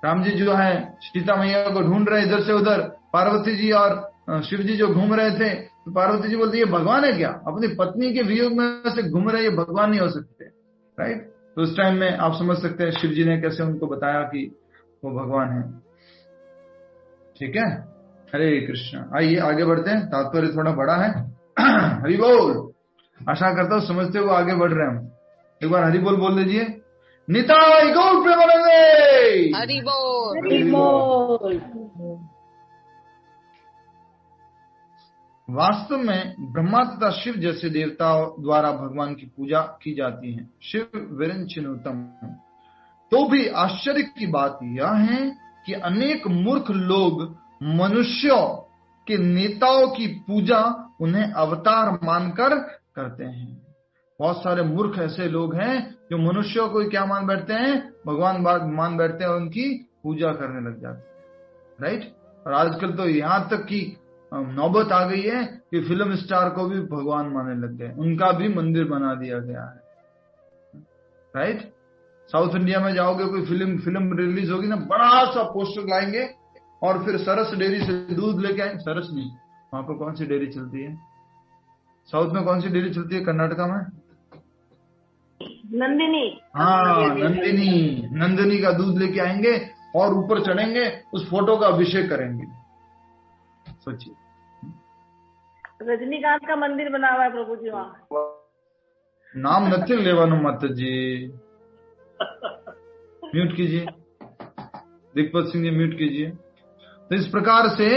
[SPEAKER 1] राम जी जो है सीता मैया को ढूंढ रहे इधर से उधर, पार्वती जी और शिव जी जो घूम रहे थे, तो पार्वती जी बोलती ये भगवान है क्या? अपनी पत्नी के वियोग में से घूम रहे, ये भगवान नहीं हो सकते, राइट? तो उस टाइम में आप समझ सकते हैं शिव जी ने कैसे उनको बताया कि वो भगवान है। ठीक है, हरे कृष्ण। आइए आगे बढ़ते हैं, तात्पर्य थोड़ा बड़ा है। हरि बोल। आशा करता हूं समझते हुए आगे बढ़ रहे हैं। एक बार हरि बोल बोल दीजिए। निताय गौर प्रेमानंदे।
[SPEAKER 4] हरि बोल।
[SPEAKER 5] हरि बोल।
[SPEAKER 1] वास्तव में ब्रह्मा तथा शिव जैसे देवताओं द्वारा भगवान की पूजा की जाती है। शिव विरंचिनोत्तम। तो भी आश्चर्य की बात यह है कि अनेक मूर्ख लोग मनुष्यों के नेताओं की पूजा उन्हें अवतार मानकर करते हैं। बहुत सारे मूर्ख ऐसे लोग हैं जो मनुष्यों को क्या मान बैठते हैं, भगवान मान बैठते हैं और उनकी पूजा करने लग जाते हैं। राइट। और आजकल तो यहां तक कि नौबत आ गई है कि फिल्म स्टार को भी भगवान मानने लग गए, उनका भी मंदिर बना दिया गया है। राइट। साउथ इंडिया में जाओगे, कोई फिल्म रिलीज होगी ना, बड़ा सा पोस्टर लाएंगे और फिर सरस डेयरी से दूध लेके आए। सरस नहीं, वहां पर कौन सी डेयरी चलती है साउथ में? कौन सी डेयरी चलती है कर्नाटका में?
[SPEAKER 5] नंदिनी।
[SPEAKER 1] हाँ, नंदिनी का दूध लेके आएंगे और ऊपर चढ़ेंगे, उस फोटो का अभिषेक करेंगे। सोचिए,
[SPEAKER 5] रजनीकांत का मंदिर बना हुआ है प्रभु जी वहाँ।
[SPEAKER 1] नाम नथिंग लेवानो माता जी। म्यूट कीजिए, दिग्पत सिंह जी म्यूट कीजिए। तो इस प्रकार से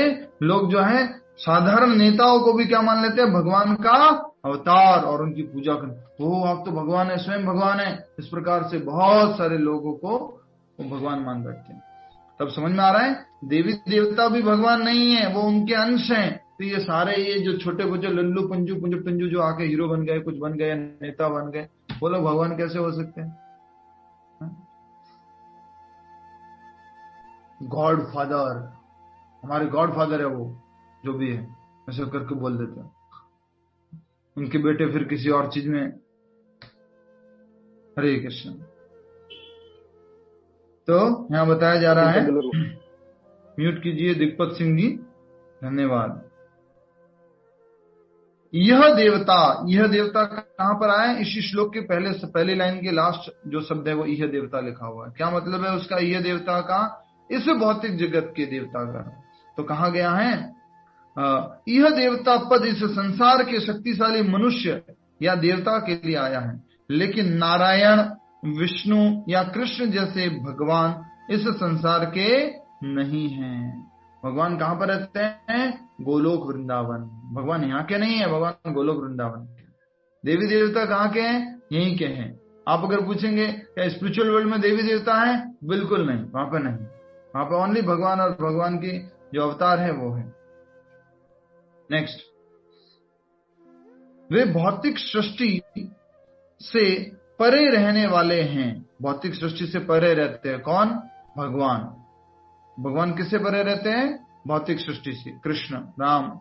[SPEAKER 1] लोग जो है साधारण नेताओं को भी क्या मान लेते हैं, भगवान का अवतार, और उनकी पूजा करते। ओ आप तो भगवान है, स्वयं भगवान है। इस प्रकार से बहुत सारे लोगों को वो भगवान मान बैठते हैं। तब समझ में आ रहा है देवी देवता भी भगवान नहीं है, वो उनके अंश हैं। तो ये सारे ये जो छोटे बच्चे लल्लू पंजू जो आके हीरो बन गए, कुछ बन गए, नेता बन गए, वो लोग भगवान कैसे हो सकते हैं? गॉड फादर, हमारे गॉड फादर है वो, जो भी है, ऐसे करके बोल देते हैं। उनके बेटे फिर किसी और चीज में। हरे कृष्ण। तो यहां बताया जा रहा है, म्यूट कीजिए दिग्पत सिंह जी, धन्यवाद। यह देवता कहां पर आया? इसी श्लोक के पहले लाइन के लास्ट जो शब्द है वो यह देवता लिखा हुआ है। क्या मतलब है उसका? यह देवता का इस भौतिक जगत के देवता का। तो कहा गया है यह देवता पद इस संसार के शक्तिशाली मनुष्य या देवता के लिए आया है, लेकिन नारायण, विष्णु या कृष्ण जैसे भगवान इस संसार के नहीं हैं। भगवान कहां पर रहते हैं? गोलोक वृंदावन। भगवान यहाँ के नहीं है, भगवान गोलोक वृंदावन के। देवी देवता कहाँ के हैं? यहीं के हैं। आप अगर पूछेंगे क्या स्पिरिचुअल वर्ल्ड में देवी देवता है? बिल्कुल नहीं, वहां पर नहीं। वहां पर ओनली भगवान, और भगवान की जो अवतार है वो है। नेक्स्ट, वे भौतिक सृष्टि से परे रहने वाले हैं। भौतिक सृष्टि से परे रहते हैं कौन? भगवान। भगवान किससे परे रहते हैं? भौतिक सृष्टि से। कृष्ण, राम।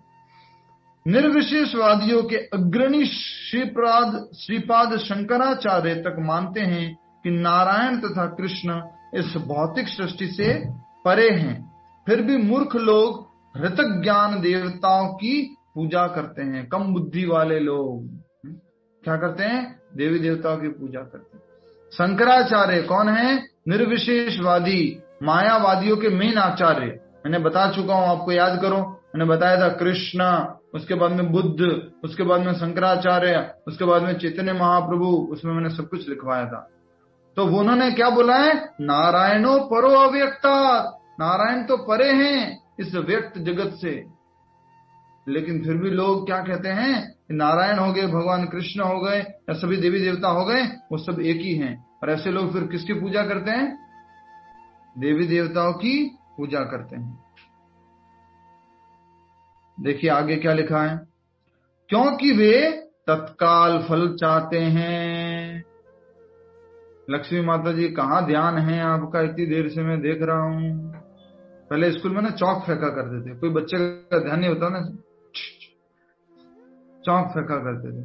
[SPEAKER 1] निर्विशेषवादियों के अग्रणी श्रीपाद शंकराचार्य तक मानते हैं कि नारायण तथा कृष्ण इस भौतिक सृष्टि से परे हैं। फिर भी मूर्ख लोग हृतक ज्ञान देवताओं की पूजा करते हैं। कम बुद्धि वाले लोग क्या करते हैं? देवी देवताओं की पूजा करते हैं। शंकराचार्य कौन है? निर्विशेषवादी, मायावादियों के मेन आचार्य। मैंने बता चुका हूं, आपको याद करो, मैंने बताया था कृष्ण, उसके बाद में बुद्ध, उसके बाद में शंकराचार्य, उसके बाद में चैतन्य महाप्रभु, उसमें मैंने सब कुछ लिखवाया था। तो वो उन्होंने क्या बोला है? नारायणो परो अव्यक्ता। नारायण तो परे हैं इस व्यक्त जगत से, लेकिन फिर भी लोग क्या कहते हैं? नारायण हो गए, भगवान कृष्ण हो गए, या सभी देवी देवता हो गए, वो सब एक ही हैं। और ऐसे लोग फिर किसकी पूजा करते हैं? देवी देवताओं की पूजा करते हैं। देखिए आगे क्या लिखा है, क्योंकि वे तत्काल फल चाहते हैं। लक्ष्मी माता जी कहाँ ध्यान है आपका? इतनी देर से मैं देख रहा हूं। पहले स्कूल में ना चौक फेंका करते थे, कोई बच्चे का ध्यान नहीं होता ना, चौक फेंका करते थे।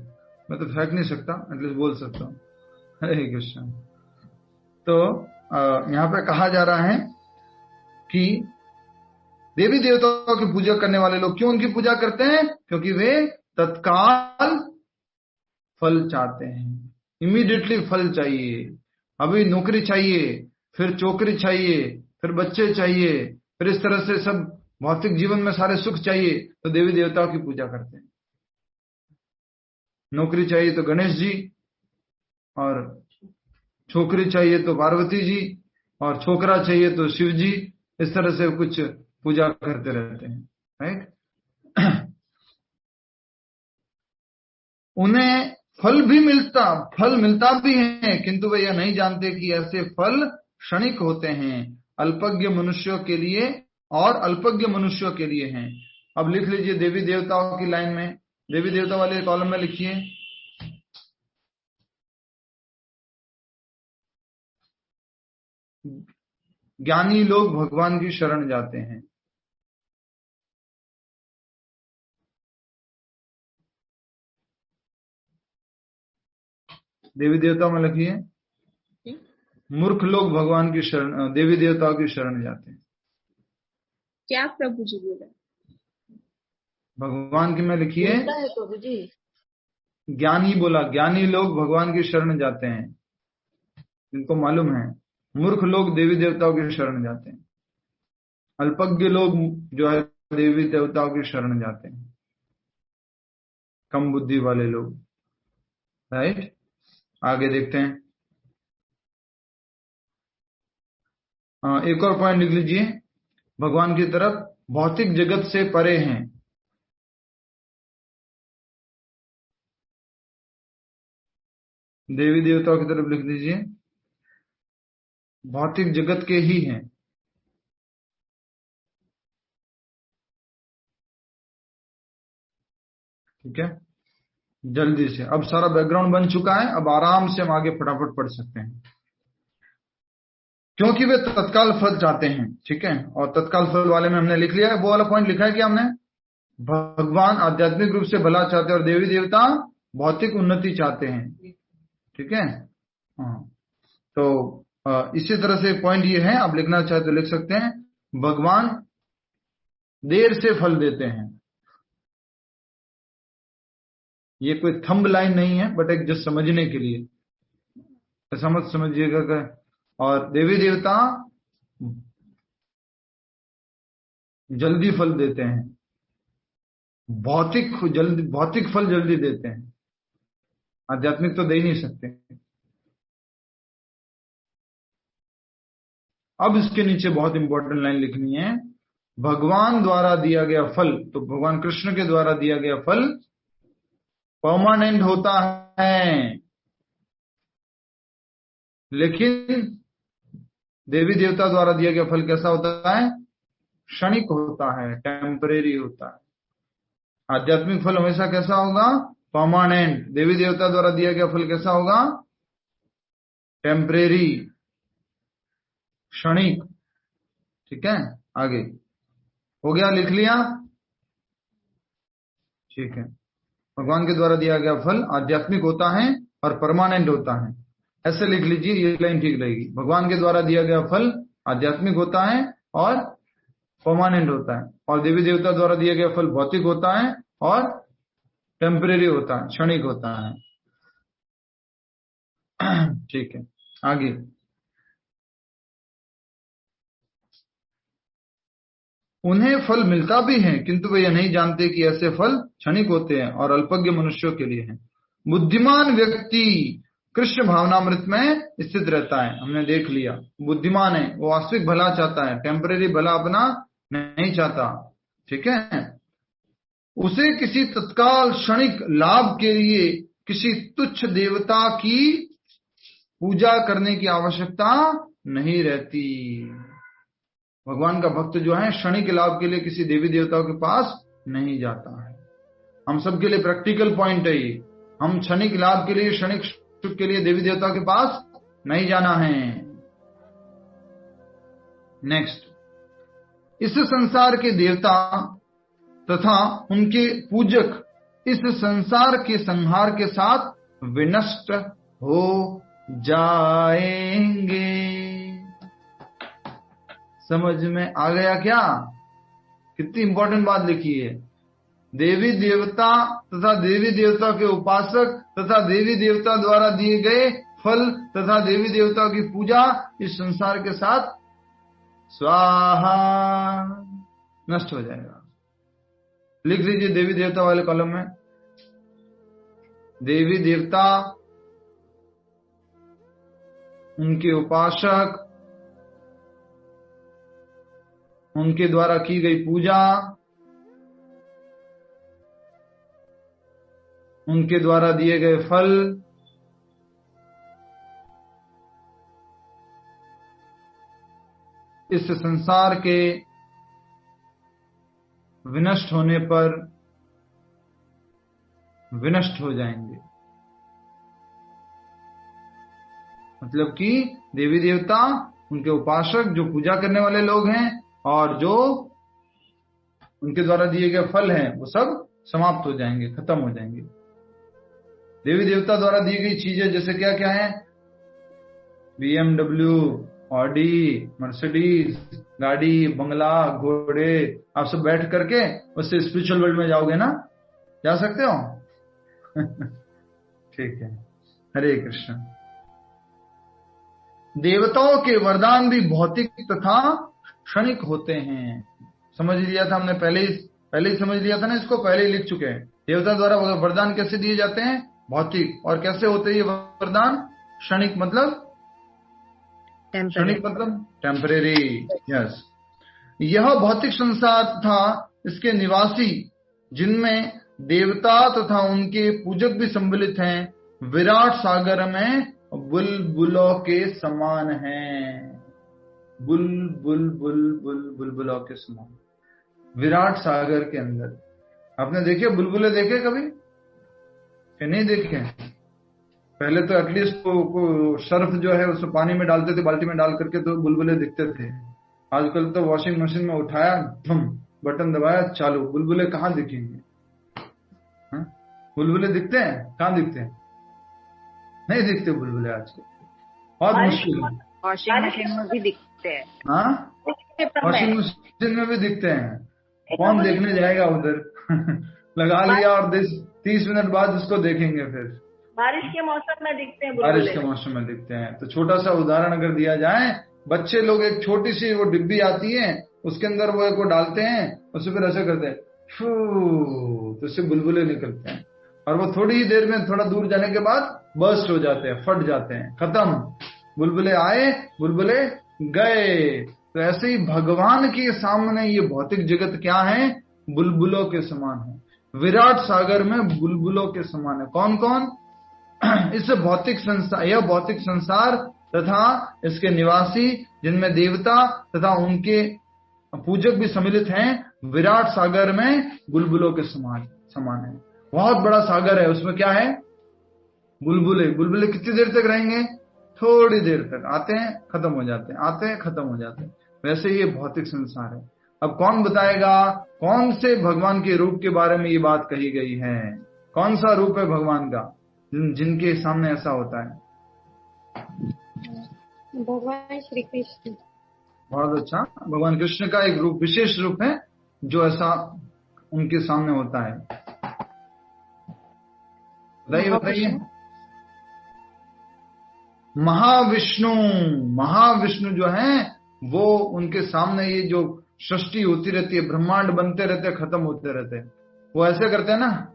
[SPEAKER 1] मैं तो फेंक नहीं सकता, एटलीस्ट बोल सकता हूँ। हरे कृष्ण। तो यहाँ पे कहा जा रहा है कि देवी देवताओं की पूजा करने वाले लोग क्यों उनकी पूजा करते हैं? क्योंकि वे तत्काल फल चाहते हैं। इमीडिएटली फल चाहिए। अभी नौकरी चाहिए, फिर चौकरी चाहिए, फिर बच्चे चाहिए, फिर इस तरह से सब भौतिक जीवन में सारे सुख चाहिए, तो देवी देवताओं की पूजा करते हैं। नौकरी चाहिए तो गणेश जी, और छोकरी चाहिए तो पार्वती जी, और छोकरा चाहिए तो शिव जी। इस तरह से कुछ पूजा करते रहते हैं, राइट। उन्हें फल मिलता भी है, किंतु वे यह नहीं जानते कि ऐसे फल क्षणिक होते हैं, अल्पज्ञ मनुष्यों के लिए और अल्पज्ञ मनुष्यों के लिए हैं। अब लिख लीजिए देवी देवताओं की लाइन में, देवी देवता वाले कॉलम में लिखिए, ज्ञानी लोग भगवान की शरण जाते हैं। देवी देवताओं में लिखिए, मूर्ख लोग भगवान की शरण, देवी देवताओं की शरण जाते हैं।
[SPEAKER 3] क्या प्रभु जी बोले?
[SPEAKER 1] भगवान की में लिखिए,
[SPEAKER 8] प्रभु जी
[SPEAKER 1] ज्ञानी बोला, ज्ञानी लोग भगवान की शरण जाते हैं, जिनको मालूम है। मूर्ख लोग देवी देवताओं की शरण जाते हैं। अल्पज्ञ लोग जो है देवी देवताओं की शरण जाते हैं, कम बुद्धि वाले लोग, राइट। आगे देखते हैं। एक और पॉइंट लिख लीजिए, भगवान की तरफ भौतिक जगत से परे हैं। देवी देवताओं की तरफ लिख दीजिए, भौतिक जगत के ही हैं। ठीक है, जल्दी से, अब सारा बैकग्राउंड बन चुका है, अब आराम से हम आगे फटाफट पढ़ सकते हैं, क्योंकि वे तत्काल फल चाहते हैं। ठीक है, और तत्काल फल वाले में हमने लिख लिया है, वो वाला पॉइंट लिखा है कि हमने भगवान आध्यात्मिक रूप से भला चाहते हैं और देवी देवता भौतिक उन्नति चाहते हैं। ठीक है, हाँ, तो इसी तरह से पॉइंट ये है, आप लिखना चाहे तो लिख सकते हैं, भगवान देर से फल देते हैं। ये कोई थंब लाइन नहीं है, बट एक जस्ट समझने के लिए, ऐसा मत समझिएगा। और देवी देवता जल्दी फल देते हैं, भौतिक फल जल्दी देते हैं, आध्यात्मिक तो दे ही नहीं सकते। अब इसके नीचे बहुत इंपॉर्टेंट लाइन लिखनी है, भगवान द्वारा दिया गया फल, तो भगवान कृष्ण के द्वारा दिया गया फल परमानेंट होता है, लेकिन देवी देवता द्वारा दिया गया फल कैसा होता है? क्षणिक होता है, टेम्परेरी होता है। आध्यात्मिक फल हमेशा कैसा होगा? परमानेंट। देवी देवता द्वारा दिया गया फल कैसा होगा? टेम्परेरी, क्षणिक। ठीक है, आगे हो गया, लिख लिया? ठीक है, भगवान के द्वारा दिया गया फल आध्यात्मिक होता है और परमानेंट होता है, ऐसे लिख लीजिए, ये लाइन ठीक रहेगी। भगवान के द्वारा दिया गया फल आध्यात्मिक होता है और परमानेंट होता है, और देवी देवता द्वारा दिया गया फल भौतिक होता है और टेम्परेरी होता है, क्षणिक होता है। ठीक है, आगे उन्हें फल मिलता भी है, किंतु वे यह नहीं जानते कि ऐसे फल क्षणिक होते हैं और अल्पज्ञ मनुष्यों के लिए हैं। बुद्धिमान व्यक्ति कृष्ण भावनामृत में स्थित रहता है, हमने देख लिया। बुद्धिमान है, वो वास्तविक भला चाहता है, टेम्परेरी भला अपना नहीं चाहता। ठीक है, उसे किसी तत्काल क्षणिक लाभ के लिए किसी तुच्छ देवता की पूजा करने की आवश्यकता नहीं रहती। भगवान का भक्त जो है क्षणिक लाभ के लिए किसी देवी देवताओं के पास नहीं जाता है। हम सबके लिए प्रैक्टिकल पॉइंट है ये, हम क्षणिक लाभ के लिए, क्षणिक सुख के लिए देवी देवताओं के पास नहीं जाना है। नेक्स्ट, इस संसार के देवता तथा उनके पूजक इस संसार के संहार के साथ विनष्ट हो जाएंगे। समझ में आ गया क्या? कितनी इंपॉर्टेंट बात लिखी है। देवी देवता तथा देवी देवता के उपासक तथा देवी देवता द्वारा दिए गए फल तथा देवी देवता की पूजा इस संसार के साथ स्वाहा, नष्ट हो जाएगा। लिख लीजिए देवी देवता वाले कॉलम में, देवी देवता उनके उपासक, उनके द्वारा की गई पूजा, उनके द्वारा दिए गए फल, इस संसार के विनष्ट होने पर विनष्ट हो जाएंगे। मतलब कि देवी देवता, उनके उपासक, जो पूजा करने वाले लोग हैं, और जो उनके द्वारा दिए गए फल हैं, वो सब समाप्त हो जाएंगे, खत्म हो जाएंगे। देवी देवता द्वारा दी गई चीजें जैसे क्या क्या है, BMW, ऑडी, मर्सिडीज, गाड़ी, बंगला, घोड़े, आप सब बैठ करके उससे स्पिरिचुअल वर्ल्ड में जाओगे ना, जा सकते हो? ठीक है, हरे कृष्ण। देवताओं के वरदान भी भौतिक तथा क्षणिक होते हैं। समझ लिया था हमने, पहले ही समझ लिया था ना, इसको पहले ही लिख चुके हैं। देवता द्वारा वरदान कैसे दिए जाते हैं? भौतिक। और कैसे होते हैं ये वरदान? क्षणिक मतलब टेम्परेरी। यस। यह भौतिक संसार तथा इसके निवासी, जिनमें देवता तथा उनके पूजक भी सम्मिलित हैं, विराट सागर में बुलबुलों के समान हैं। बुलबुलों के समान विराट सागर के अंदर। आपने देखे बुलबुले? देखे कभी कि नहीं देखे? पहले तो एटलीस्ट को सर्फ जो है उसको पानी में डालते थे, बाल्टी में डाल करके, तो बुलबुले दिखते थे। आजकल तो वॉशिंग मशीन में उठाया, बटन दबाया, चालू। बुलबुले कहाँ दिखेंगे? बुलबुले दिखते हैं? कहाँ दिखते हैं? नहीं दिखते बुलबुले आजकल, बहुत मुश्किल।
[SPEAKER 8] वॉशिंग मशीन में भी दिखते हैं।
[SPEAKER 1] हाँ, वॉशिंग मशीन में भी दिखते हैं। कौन देखने जाएगा उधर? लगा लिया और 30 मिनट बाद उसको देखेंगे। फिर
[SPEAKER 8] बारिश के मौसम में दिखते हैं।
[SPEAKER 1] बारिश के मौसम में दिखते हैं। तो छोटा सा उदाहरण अगर दिया जाए, बच्चे लोग एक छोटी सी वो डिब्बी आती है, उसके अंदर वो एक को डालते हैं, उससे फिर ऐसे करते हैं, तो उससे बुलबुले निकलते हैं, और वो थोड़ी ही देर में, थोड़ा दूर जाने के बाद बर्स्ट हो जाते हैं, फट जाते हैं, खत्म। बुलबुले आए, बुलबुले गए। तो ऐसे ही भगवान के सामने ये भौतिक जगत क्या है? बुलबुलों के समान है। विराट सागर में बुलबुलों के समान है। कौन कौन? इस भौतिक संसार, यह भौतिक संसार तथा इसके निवासी, जिनमें देवता तथा उनके पूजक भी सम्मिलित हैं, विराट सागर में बुलबुलों के समान है। बहुत बड़ा सागर है, उसमें क्या है? बुलबुले। बुलबुले कितनी देर तक रहेंगे? थोड़ी देर तक, आते हैं खत्म हो जाते हैं, आते हैं खत्म हो जाते हैं। वैसे ये भौतिक संसार है। अब कौन बताएगा कौन से भगवान के रूप के बारे में ये बात कही गई है? कौन सा रूप है भगवान का जिनके सामने ऐसा होता है?
[SPEAKER 5] भगवान श्री कृष्ण।
[SPEAKER 1] बहुत अच्छा। भगवान कृष्ण का एक रूप, विशेष रूप है जो ऐसा उनके सामने होता है। बताइए। महाविष्णु जो है वो उनके सामने, ये जो सृष्टि होती रहती है, ब्रह्मांड बनते रहते हैं, खत्म होते रहते हैं, वो ऐसे करते हैं ना,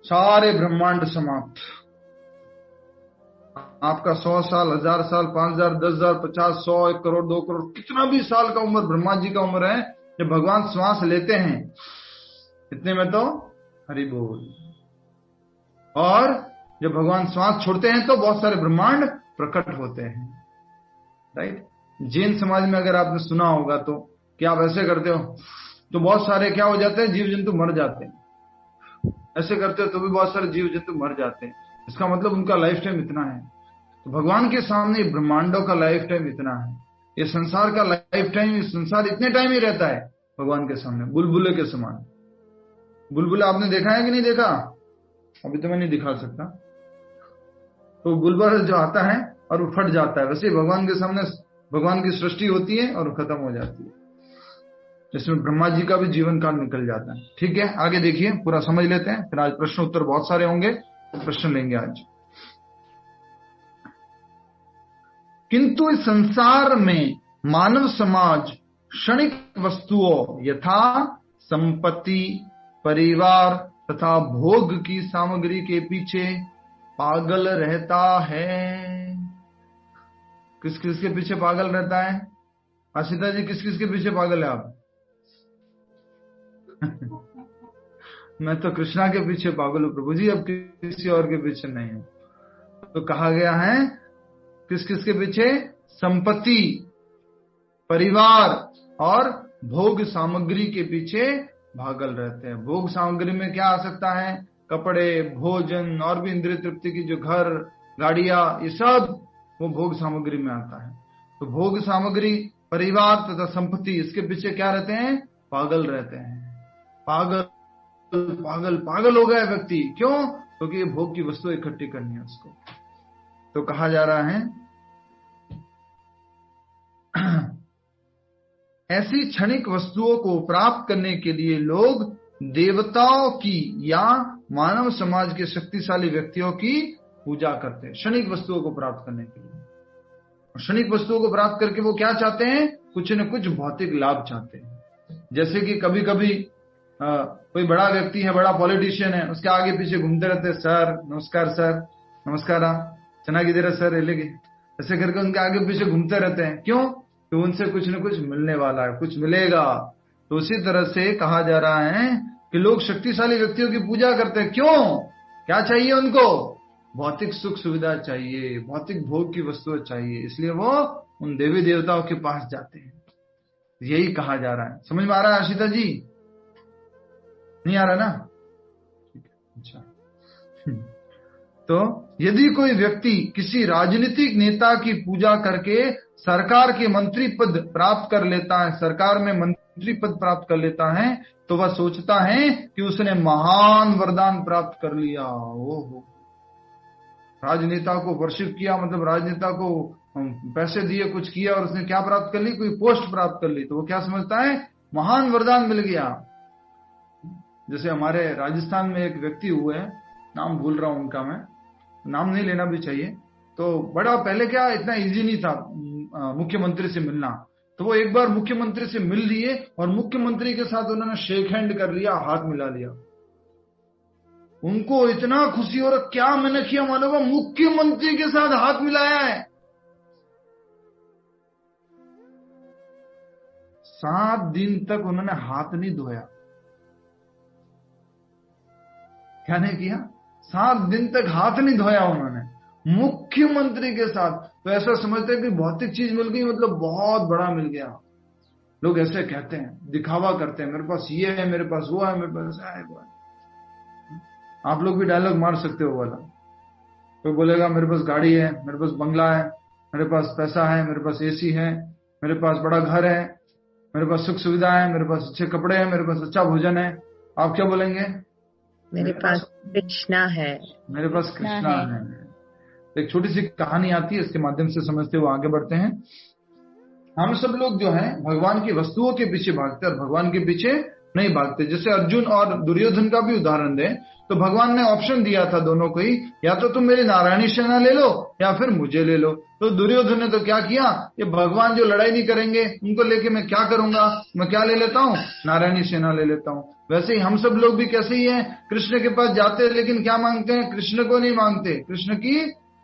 [SPEAKER 1] सारे ब्रह्मांड समाप्त। आपका 100 साल, 1000 साल, 5000, 10,000, 50, 100, 1 करोड़, 2 करोड़, कितना भी साल का उम्र ब्रह्मा जी का उम्र है, जब भगवान श्वास लेते हैं इतने में तो हरि बोल। और जब भगवान श्वास छोड़ते हैं तो बहुत सारे ब्रह्मांड प्रकट होते हैं। राइट। जैन समाज में अगर आपने सुना होगा तो, क्या आप ऐसे करते हो तो बहुत सारे क्या हो जाते हैं? जीव जंतु मर जाते हैं। ऐसे करते हो तो भी बहुत सारे जीव जंतु मर जाते हैं। इसका मतलब उनका लाइफ टाइम इतना है। तो भगवान के सामने ब्रह्मांडों का लाइफ टाइम इतना है, ये संसार का लाइफ टाइम, संसार इतने टाइम ही रहता है भगवान के सामने, बुलबुले के समान। बुलबुला आपने देखा है कि नहीं देखा? अभी तो मैं नहीं दिखा सकता। तो बुलबुला जो आता है और वो फट जाता है, वैसे भगवान के सामने भगवान की सृष्टि होती है और खत्म हो जाती है। इसमें ब्रह्मा जी का भी जीवन काल निकल जाता है। ठीक है, आगे देखिए, पूरा समझ लेते हैं, फिर आज प्रश्न उत्तर बहुत सारे होंगे, प्रश्न लेंगे आज। किंतु इस संसार में मानव समाज क्षणिक वस्तुओं यथा संपत्ति, परिवार तथा भोग की सामग्री के पीछे पागल रहता है। किस किस के पीछे पागल रहता है? आशिता जी, किस किस के पीछे पागल है आप? मैं तो कृष्णा के पीछे पागल हूं प्रभु जी, अब किसी और के पीछे नहीं हूं। तो कहा गया है किस किस के पीछे? संपत्ति, परिवार और भोग सामग्री के पीछे भागल रहते हैं। भोग सामग्री में क्या आ सकता है? कपड़े, भोजन और भी इंद्रिय तृप्ति की जो घर, गाड़ियां, ये सब वो भोग सामग्री में आता है। तो भोग सामग्री, परिवार तथा संपत्ति, इसके पीछे क्या रहते हैं? पागल रहते हैं। पागल पागल पागल हो गया व्यक्ति। क्यों? क्योंकि ये भोग की वस्तु इकट्ठी करनी है उसको। तो कहा जा रहा है ऐसी क्षणिक वस्तुओं को प्राप्त करने के लिए लोग देवताओं की या मानव समाज के शक्तिशाली व्यक्तियों की पूजा करते हैं, क्षणिक वस्तुओं को प्राप्त करने के लिए। क्षणिक वस्तुओं को प्राप्त करके वो क्या चाहते हैं? कुछ न कुछ भौतिक लाभ चाहते हैं। जैसे कि कभी कभी कोई बड़ा व्यक्ति है, बड़ा पॉलिटिशियन है, उसके आगे पीछे घूमते रहते हैं, सर नमस्कार, सर नमस्कार, चनागिदे सर एलेगे, ऐसे करके उनके आगे पीछे घूमते रहते हैं। क्यों? तो उनसे कुछ न कुछ मिलने वाला है, कुछ मिलेगा। तो उसी तरह से कहा जा रहा है कि लोग शक्तिशाली व्यक्तियों की पूजा करते हैं। क्यों? क्या चाहिए उनको? भौतिक सुख सुविधा चाहिए, भौतिक भोग की वस्तुएं चाहिए, इसलिए वो उन देवी देवताओं के पास जाते हैं। यही कहा जा रहा है। समझ में आ रहा है आशिता जी? नहीं आ रहा ना? अच्छा। तो यदि कोई व्यक्ति किसी राजनीतिक नेता की पूजा करके सरकार के मंत्री पद प्राप्त कर लेता है, सरकार में मंत्री पद प्राप्त कर लेता है, तो वह सोचता है कि उसने महान वरदान प्राप्त कर लिया। ओहो, राजनेता को वर्शिप किया, मतलब राजनेता को पैसे दिए, कुछ किया और उसने क्या प्राप्त कर ली? कोई पोस्ट प्राप्त कर ली। तो वो क्या समझता है? महान वरदान मिल गया। जैसे हमारे राजस्थान में एक व्यक्ति हुए, नाम भूल रहा हूं उनका, मैं नाम नहीं लेना भी चाहिए। तो बड़ा पहले क्या इतना इजी नहीं था मुख्यमंत्री से मिलना, तो वो एक बार मुख्यमंत्री से मिल लिए और मुख्यमंत्री के साथ उन्होंने शेक हैंड कर लिया, हाथ मिला लिया। उनको इतना खुशी हो रहा, क्या मैंने किया मालूम? मुख्यमंत्री के साथ हाथ मिलाया है। 7 दिन तक उन्होंने हाथ नहीं धोया। क्या नहीं किया? 7 दिन तक हाथ नहीं धोया उन्होंने, मुख्यमंत्री के साथ। तो ऐसा समझते हैं कि भौतिक चीज मिल गई मतलब बहुत बड़ा मिल गया। लोग ऐसे कहते हैं, दिखावा करते हैं, मेरे पास ये है, मेरे पास वो है, मेरे पास है वो है। आप लोग भी डायलॉग मार सकते हो वाला। कोई बोलेगा मेरे पास गाड़ी है, मेरे पास बंगला है, मेरे पास पैसा है, मेरे पास एसी है, मेरे पास बड़ा घर है, मेरे पास सुख सुविधा है, मेरे पास अच्छे कपड़े हैं, मेरे पास अच्छा भोजन है। आप क्या बोलेंगे?
[SPEAKER 9] मेरे पास कृष्णा है,
[SPEAKER 1] मेरे पास कृष्णा है। एक छोटी सी कहानी आती है, इसके माध्यम से समझते हुए आगे बढ़ते हैं। हम सब लोग जो है भगवान की वस्तुओं के पीछे भागते हैं और भगवान के पीछे नहीं भागते। जैसे अर्जुन और दुर्योधन का भी उदाहरण दें तो भगवान ने ऑप्शन दिया था दोनों को ही, या तो तुम मेरी नारायणी सेना ले लो या फिर मुझे ले लो। तो दुर्योधन ने तो क्या किया, ये भगवान जो लड़ाई नहीं करेंगे उनको लेके मैं क्या करूंगा, मैं क्या ले लेता हूँ? नारायणी सेना ले लेता हूँ। वैसे ही हम सब लोग भी कैसे ही हैं, कृष्ण के पास जाते हैं लेकिन क्या मांगते हैं? कृष्ण को नहीं मांगते, कृष्ण की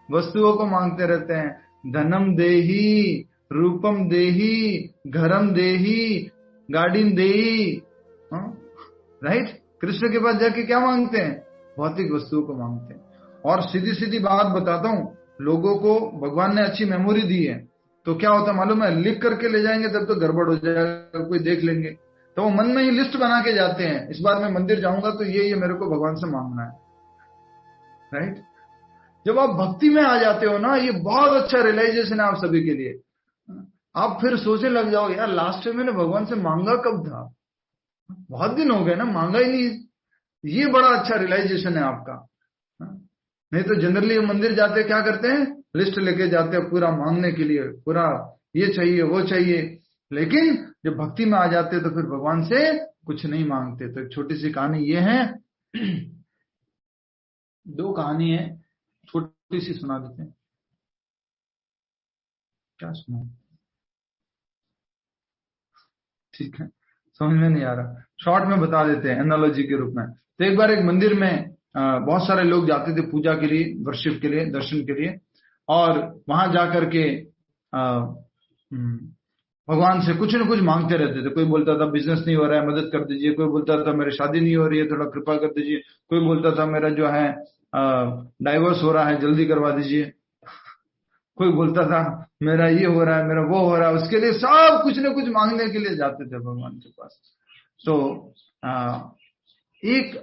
[SPEAKER 1] वस्तुओं को मांगते रहते हैं। धनम देही, रूपम देही, घरम देही, गाड़ीम देही। राइट? कृष्ण के पास जाके क्या मांगते हैं? भौतिक वस्तुओं को मांगते हैं। और सीधी सीधी बात बताता हूं, लोगों को भगवान ने अच्छी मेमोरी दी है, तो क्या होता मालूम है? लिख करके ले जाएंगे तब तो गड़बड़ हो जाएगा, कोई देख लेंगे। तो वो मन में ही लिस्ट बना के जाते हैं, इस बार मैं मंदिर जाऊंगा तो ये मेरे को भगवान से मांगना है। राइट? जब आप भक्ति में आ जाते हो ना, ये बहुत अच्छा रियलाइजेशन है आप सभी के लिए। आप फिर सोचने लग जाओगे, यार लास्ट टाइम मैंने भगवान से मांगा कब था? बहुत दिन हो गए ना, मांगा ही नहीं। ये बड़ा अच्छा रियलाइजेशन है आपका। नहीं तो जनरली मंदिर जाते क्या करते हैं? लिस्ट लेके जाते हैं पूरा मांगने के लिए, पूरा ये चाहिए वो चाहिए। लेकिन जब भक्ति में आ जाते हैं तो फिर भगवान से कुछ नहीं मांगते। तो एक छोटी सी कहानी ये है, 2 कहानी है, छोटी सी सुना देते हैं। क्या सुना? ठीक है, समझ में नहीं आ रहा, शॉर्ट में बता देते हैं एनालॉजी के रूप में। तो एक बार एक मंदिर में बहुत सारे लोग जाते थे पूजा के लिए, वर्शिप के लिए, दर्शन के लिए। और वहां जाकर के भगवान से कुछ न कुछ मांगते रहते थे। कोई बोलता था बिजनेस नहीं हो रहा है, मदद कर दीजिए। कोई बोलता था मेरी शादी नहीं हो रही है, थोड़ा कृपा कर दीजिए। कोई बोलता था मेरा जो है डाइवोर्स हो रहा है, जल्दी करवा दीजिए। कोई बोलता था मेरा ये हो रहा है, मेरा वो हो रहा है। उसके लिए सब कुछ न कुछ मांगने के लिए जाते थे भगवान के पास। तो एक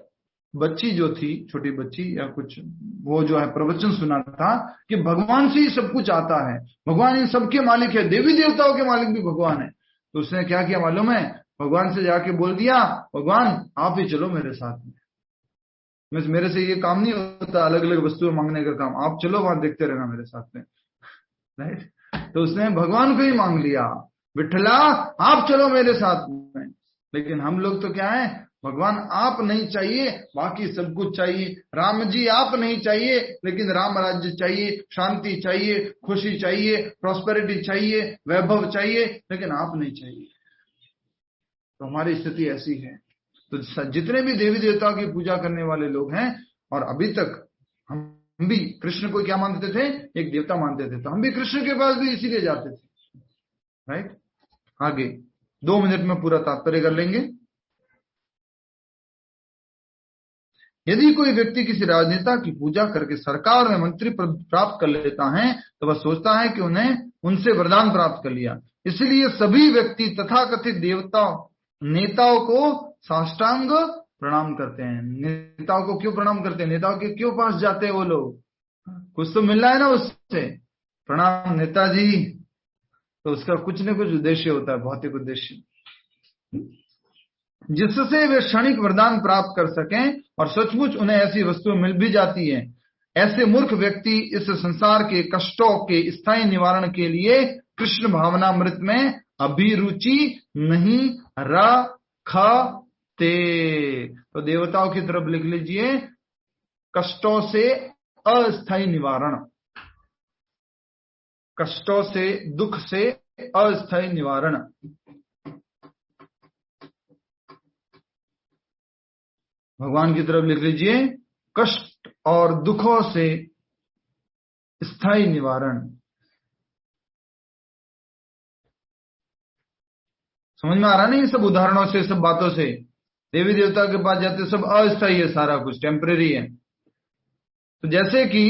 [SPEAKER 1] बच्ची जो थी, छोटी बच्ची या कुछ, वो जो है प्रवचन सुना था कि भगवान से ही सब कुछ आता है, भगवान इन सबके मालिक है, देवी देवताओं के मालिक भी भगवान है। तो उसने क्या किया मालूम है? भगवान से जाके बोल दिया, भगवान आप ही चलो मेरे साथ में, मेरे से ये काम नहीं होता अलग अलग वस्तुएं मांगने का काम, आप चलो वहां देखते रहना मेरे साथ में। राइट? तो उसने भगवान को ही मांग लिया, विठला आप चलो मेरे साथ में। लेकिन हम लोग तो क्या है, भगवान आप नहीं चाहिए बाकी सब कुछ चाहिए। राम जी आप नहीं चाहिए लेकिन राम राज्य चाहिए, शांति चाहिए, खुशी चाहिए, प्रॉस्पेरिटी चाहिए, वैभव चाहिए, लेकिन आप नहीं चाहिए। तो हमारी स्थिति ऐसी है। तो जितने भी देवी देवताओं की पूजा करने वाले लोग हैं, और अभी तक हम भी कृष्ण को क्या मानते थे? एक देवता मानते थे। तो हम भी कृष्ण के पास भी इसीलिए जाते थे। राइट? आगे 2 मिनट में पूरा तात्पर्य कर लेंगे। यदि कोई व्यक्ति किसी राजनेता की पूजा करके सरकार में मंत्री पद प्राप्त कर लेता है तो वह सोचता है कि उन्हें उनसे वरदान प्राप्त कर लिया। इसलिए सभी व्यक्ति तथाकथित नेताओं को साष्टांग प्रणाम करते हैं। नेताओं को क्यों प्रणाम करते हैं? नेताओं के क्यों पास जाते हैं वो लोग? कुछ तो मिल रहा है ना उससे, प्रणाम नेताजी। तो उसका कुछ न कुछ उद्देश्य होता है, भौतिक उद्देश्य, जिससे वे क्षणिक वरदान प्राप्त कर सकें, और सचमुच उन्हें ऐसी वस्तुएं मिल भी जाती हैं। ऐसे मूर्ख व्यक्ति इस संसार के कष्टों के स्थायी निवारण के लिए कृष्ण भावनामृत में अभिरुचि नहीं रखते। तो देवताओं की तरफ लिख लीजिए, कष्टों से अस्थायी निवारण, कष्टों से, दुख से अस्थायी निवारण। भगवान की तरफ लिख लीजिए, कष्ट और दुखों से स्थायी निवारण। समझ में आ रहा नहीं? सब उदाहरणों से, सब बातों से। देवी देवता के पास जाते सब अस्थायी है, सारा कुछ टेम्परेरी है। तो जैसे कि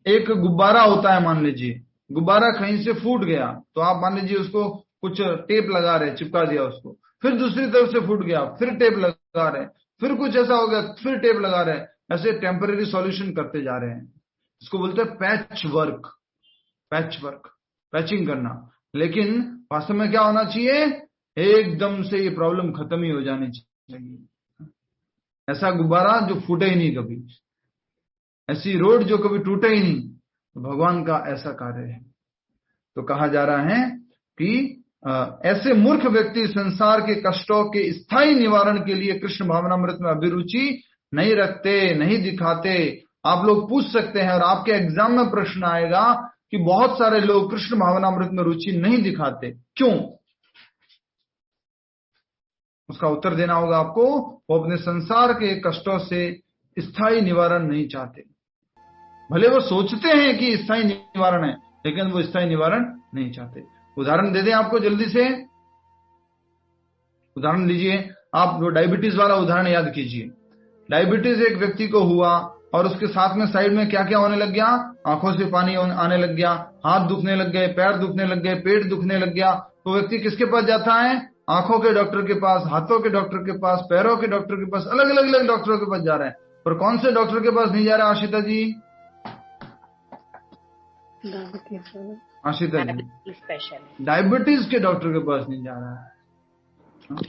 [SPEAKER 1] एक गुब्बारा होता है, मान लीजिए गुब्बारा कहीं से फूट गया, तो आप मान लीजिए उसको कुछ टेप लगा रहे, चिपका दिया उसको, फिर दूसरी तरफ से फूट गया, फिर टेप लगा रहे, फिर कुछ ऐसा हो गया, फिर टेप लगा रहे, ऐसे टेम्परेरी सॉल्यूशन करते जा रहे हैं। इसको बोलते हैं पैच वर्क, पैचिंग करना। लेकिन वास्तव में क्या होना चाहिए? एकदम से ये प्रॉब्लम खत्म ही हो जानी चाहिए। ऐसा गुब्बारा जो फूटे ही नहीं कभी, ऐसी रोड जो कभी टूटे ही नहीं। तो भगवान का ऐसा कार्य है। तो कहा जा रहा है कि ऐसे मूर्ख व्यक्ति संसार के कष्टों के स्थायी निवारण के लिए कृष्ण भावनामृत में अभिरुचि नहीं रखते, नहीं दिखाते। आप लोग पूछ सकते हैं, और आपके एग्जाम में प्रश्न आएगा कि बहुत सारे लोग कृष्ण भावनामृत में रुचि नहीं दिखाते, क्यों? उसका उत्तर देना होगा आपको। वो अपने संसार के कष्टों से स्थायी निवारण नहीं चाहते। भले वो सोचते हैं कि स्थायी निवारण है, लेकिन वो स्थायी निवारण नहीं चाहते। उदाहरण दे दें आपको जल्दी से। उदाहरण लीजिए, आप वो डायबिटीज वाला उदाहरण याद कीजिए। डायबिटीज एक व्यक्ति को हुआ और उसके साथ में साइड में क्या क्या होने लग गया? आंखों से पानी आने लग गया, हाथ दुखने लग गए, पैर दुखने लग गए, पेट दुखने लग गया। तो व्यक्ति किसके पास जाता है? आंखों के डॉक्टर के पास, हाथों के डॉक्टर के पास, पैरों के डॉक्टर के पास, अलग अलग डॉक्टरों के पास जा रहे हैं। पर कौन से डॉक्टर के पास नहीं जा रहा आशिता जी? आशिता जी, डायबिटीज के डॉक्टर के पास नहीं जा रहा है।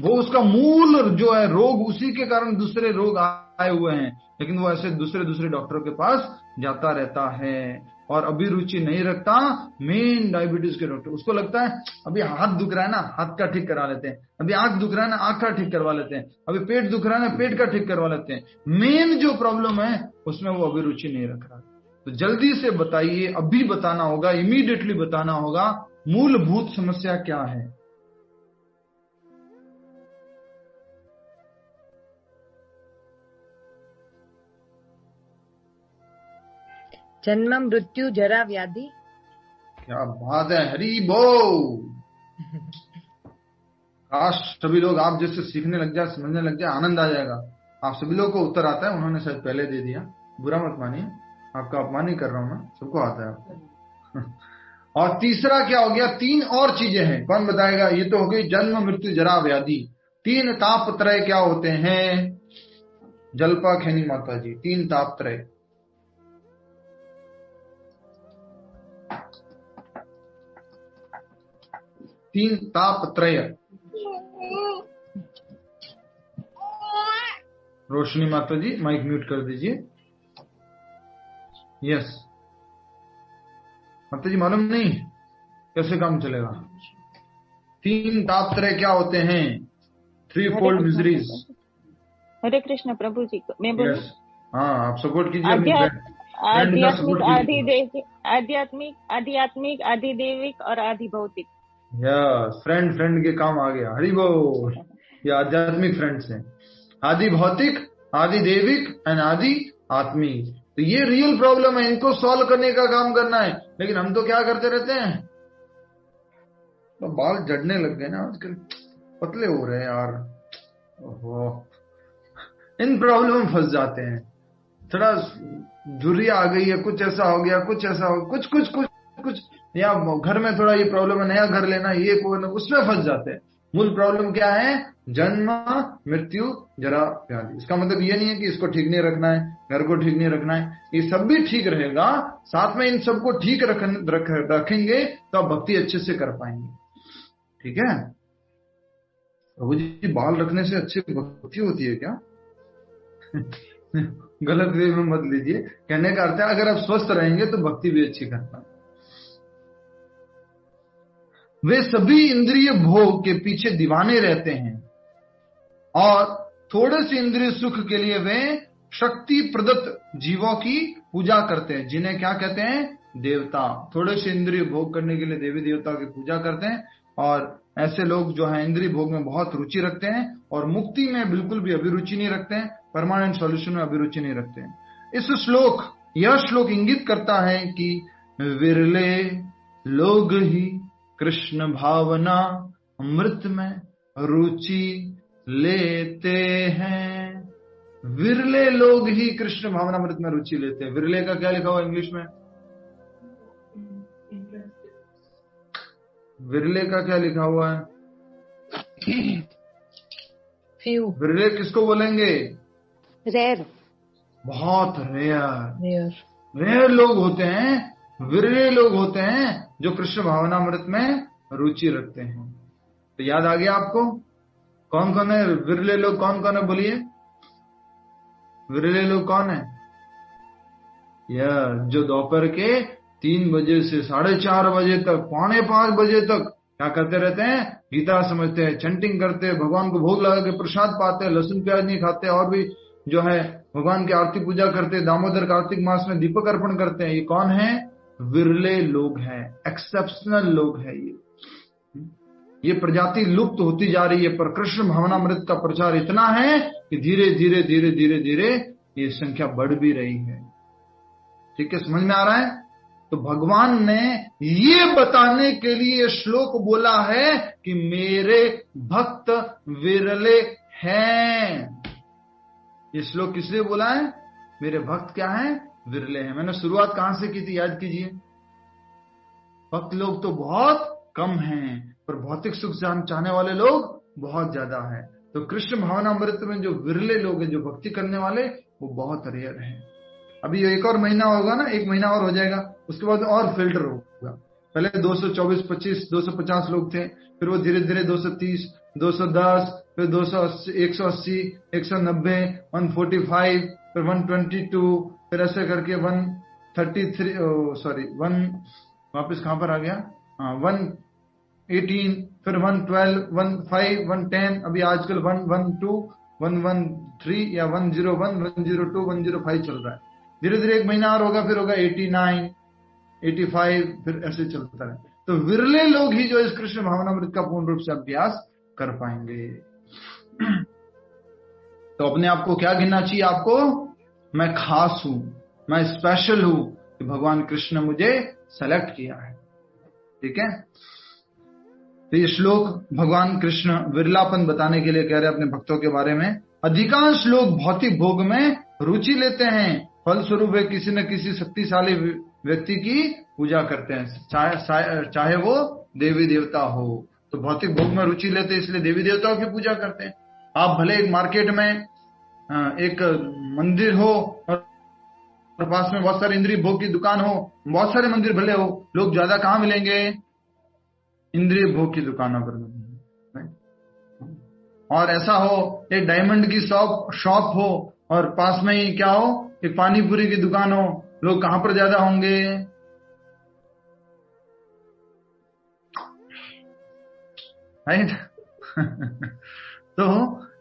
[SPEAKER 1] वो उसका मूल जो है रोग, उसी के कारण दूसरे रोग आए हुए हैं, लेकिन वो ऐसे दूसरे डॉक्टरों के पास जाता रहता है और अभिरुचि नहीं रखता मेन डायबिटीज के डॉक्टर। उसको लगता है अभी हाथ दुख रहा है ना, हाथ का ठीक करा लेते हैं, अभी आंख दुख रहा है ना, आंख का ठीक करवा लेते हैं, अभी पेट दुख रहा है ना, पेट का ठीक करवा लेते हैं। मेन जो प्रॉब्लम है उसमें वो अभिरुचि नहीं रख रहा। तो जल्दी से बताइए, अभी बताना होगा, इमीडिएटली बताना होगा, मूलभूत समस्या क्या है?
[SPEAKER 9] जन्म, मृत्यु, जरा, व्याधि।
[SPEAKER 1] क्या बात है, हरी बोल। काश सभी लोग आप जैसे सीखने लग जाए, समझने लग जाए, आनंद आ जाएगा। आप सभी लोग को उत्तर आता है, उन्होंने शायद पहले दे दिया, बुरा मत मानिए, आपका अपमान ही कर रहा हूं मैं, सबको आता है आपको। और तीसरा क्या हो गया, 3 और चीजें हैं, कौन बताएगा? ये तो हो गई जन्म मृत्यु जरा व्याधि। 3 तापत्रय क्या होते हैं? जल्पा खैनी माता जी, 3 तापत्रय। तीन तापत्रय। रोशनी माता जी माइक म्यूट कर दीजिए। यस माता जी, मालूम नहीं कैसे काम चलेगा? 3 तापत्रय क्या होते हैं? 3 फोल्ड मिजरीज।
[SPEAKER 8] हरे कृष्ण प्रभु जी, मैं बोलूं?
[SPEAKER 1] हाँ, आप सपोर्ट कीजिए अपनी फ्रेंड का सपोर्ट कीजिए।
[SPEAKER 8] आध्यात्मिक, अधिदैविक और आदि भौतिक।
[SPEAKER 1] यस, फ्रेंड के काम आ गया, हरि बोल। ये आध्यात्मिक फ्रेंड्स हैं, आदि भौतिक, आदि देविक एंड आदि आत्मिक। तो ये रियल प्रॉब्लम है, इनको सॉल्व करने का काम करना है। लेकिन हम तो क्या करते रहते हैं, तो बाल झड़ने लग गए ना आजकल, पतले हो रहे हैं यार। ओहो, इन प्रॉब्लम में फंस जाते हैं। थोड़ा झुर्रिया आ गई है, कुछ ऐसा हो गया, कुछ ऐसा हो, कुछ या घर में थोड़ा ये प्रॉब्लम है, नया घर लेना, ये उसमें फंस जाते हैं। मूल प्रॉब्लम क्या है? जन्म मृत्यु जरा व्याधि। इसका मतलब ये नहीं है कि इसको ठीक नहीं रखना है, घर को ठीक नहीं रखना है, ये सब भी ठीक रहेगा। साथ में इन सबको ठीक रखेंगे तो आप भक्ति अच्छे से कर पाएंगे। ठीक है प्रभु जी, बाल रखने से अच्छी भक्ति होती है क्या? गलत वे में मत लीजिए, कहने का अर्थ है अगर आप स्वस्थ रहेंगे तो भक्ति भी अच्छी कर पाएंगे। वे सभी इंद्रिय भोग के पीछे दीवाने रहते हैं और थोड़े से इंद्रिय सुख के लिए वे शक्ति प्रदत्त जीवों की पूजा करते हैं, जिन्हें क्या कहते हैं? देवता। थोड़े से इंद्रिय भोग करने के लिए देवी देवता की पूजा करते हैं। और ऐसे लोग जो है इंद्रिय भोग में बहुत रुचि रखते हैं और मुक्ति में बिल्कुल भी अभिरुचि नहीं रखते हैं, परमानेंट सॉल्यूशन में अभिरुचि नहीं रखते हैं। यह श्लोक इंगित करता है कि विरले लोग ही कृष्ण भावना अमृत में रुचि लेते हैं। विरले लोग ही कृष्ण भावना अमृत में रुचि लेते हैं। विरले का क्या लिखा हुआ इंग्लिश में? विरले का क्या लिखा हुआ है?
[SPEAKER 9] फ्यू।
[SPEAKER 1] विरले किसको बोलेंगे?
[SPEAKER 9] रेयर।
[SPEAKER 1] बहुत रेयर लोग होते हैं, विरले लोग होते हैं जो कृष्ण भावनामृत में रुचि रखते हैं। तो याद आ गया आपको कौन कौन है विरले लोग? कौन कौन है बोलिए? विरले लोग कौन है? यह जो दोपहर के 3 बजे से 4:30 बजे तक, 4:45 बजे तक क्या करते रहते हैं? गीता समझते हैं, चैंटिंग करते हैं, भगवान को भोग लगा के प्रसाद पाते हैं, लहसुन प्याज नहीं खाते, और भी जो है भगवान की आरती पूजा करते हैं, दामोदर कार्तिक मास में दीपक अर्पण करते हैं। ये कौन है? विरले लोग हैं, एक्सेप्शनल लोग हैं। ये प्रजाति लुप्त होती जा रही है, पर कृष्ण भावनामृत का प्रचार इतना है कि धीरे धीरे धीरे धीरे धीरे ये संख्या बढ़ भी रही है। ठीक है, समझ में आ रहा है? तो भगवान ने ये बताने के लिए श्लोक बोला है कि मेरे भक्त विरले हैं। ये श्लोक किस लिए बोला है? मेरे भक्त क्या है? विरले हैं। मैंने शुरुआत कहां से की थी, याद कीजिए। भक्त लोग तो बहुत कम हैं, पर भौतिक सुख चाहने वाले लोग बहुत ज्यादा हैं। तो कृष्ण भावनामृत में जो विरले लोग हैं, जो भक्ति करने वाले, वो बहुत रेयर हैं। अभी एक और महीना होगा ना, 1 महीना और हो जाएगा, उसके बाद और फिल्टर होगा। पहले 224, 25, 250 लोग थे, फिर वो धीरे धीरे 230, 210, फिर 280, 180, 190, 145, फिर 122, फिर ऐसे करके 133, वापस कहां पर आ गया? 118, फिर 112, 15, 110, अभी आजकल 112, 113 या 101, 102, 105 चल रहा है। धीरे धीरे 1 महीना और होगा, फिर होगा 89, 85, फिर ऐसे चलता है। तो विरले लोग ही जो इस कृष्ण भावनामृत का पूर्ण रूप से अभ्यास कर पाएंगे। तो अपने आप को क्या गिनना चाहिए आपको? मैं खास हूं, मैं स्पेशल हूं कि भगवान कृष्ण ने मुझे सेलेक्ट किया है। ठीक है। तो ये श्लोक भगवान कृष्ण विरलापन बताने के लिए कह रहे हैं अपने भक्तों के बारे में। अधिकांश लोग भौतिक भोग में रुचि लेते हैं, फलस्वरूप वे किसी न किसी शक्तिशाली व्यक्ति की पूजा करते हैं, चाहे वो देवी देवता हो। तो भौतिक भोग में रुचि लेते हैं, इसलिए देवी देवताओं की पूजा करते हैं। आप भले एक मार्केट में एक मंदिर हो और पास में बहुत सारे इंद्रिय भोग की दुकान हो, बहुत सारे मंदिर भले हो, लोग ज्यादा कहाँ मिलेंगे? इंद्रिय भोग की दुकानों पर मिलेंगे। और ऐसा हो एक डायमंड की शॉप हो और पास में ही क्या हो, एक पानी पूरी की दुकान हो, लोग कहां पर ज्यादा होंगे? राइट। तो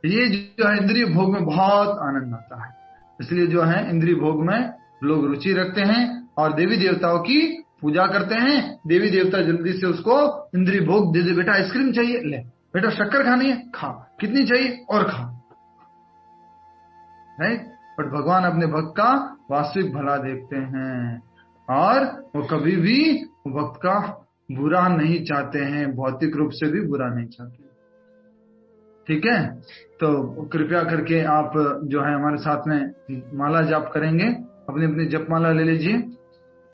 [SPEAKER 1] ये जो है इंद्रिय भोग में बहुत आनंद आता है, इसलिए जो है इंद्रिय भोग में लोग रुचि रखते हैं और देवी देवताओं की पूजा करते हैं। देवी देवता जल्दी से उसको इंद्रिय भोग दे दे, बेटा आइसक्रीम चाहिए ले, बेटा शक्कर खानी है खा, कितनी चाहिए और खा, राइट। बट भगवान अपने भक्त का वास्तविक भला देखते हैं और वो कभी भी भक्त का बुरा नहीं चाहते हैं, भौतिक रूप से भी बुरा नहीं चाहते। ठीक है, तो कृपया करके आप जो है हमारे साथ में माला जाप करेंगे, अपनी अपनी जप माला ले लीजिए।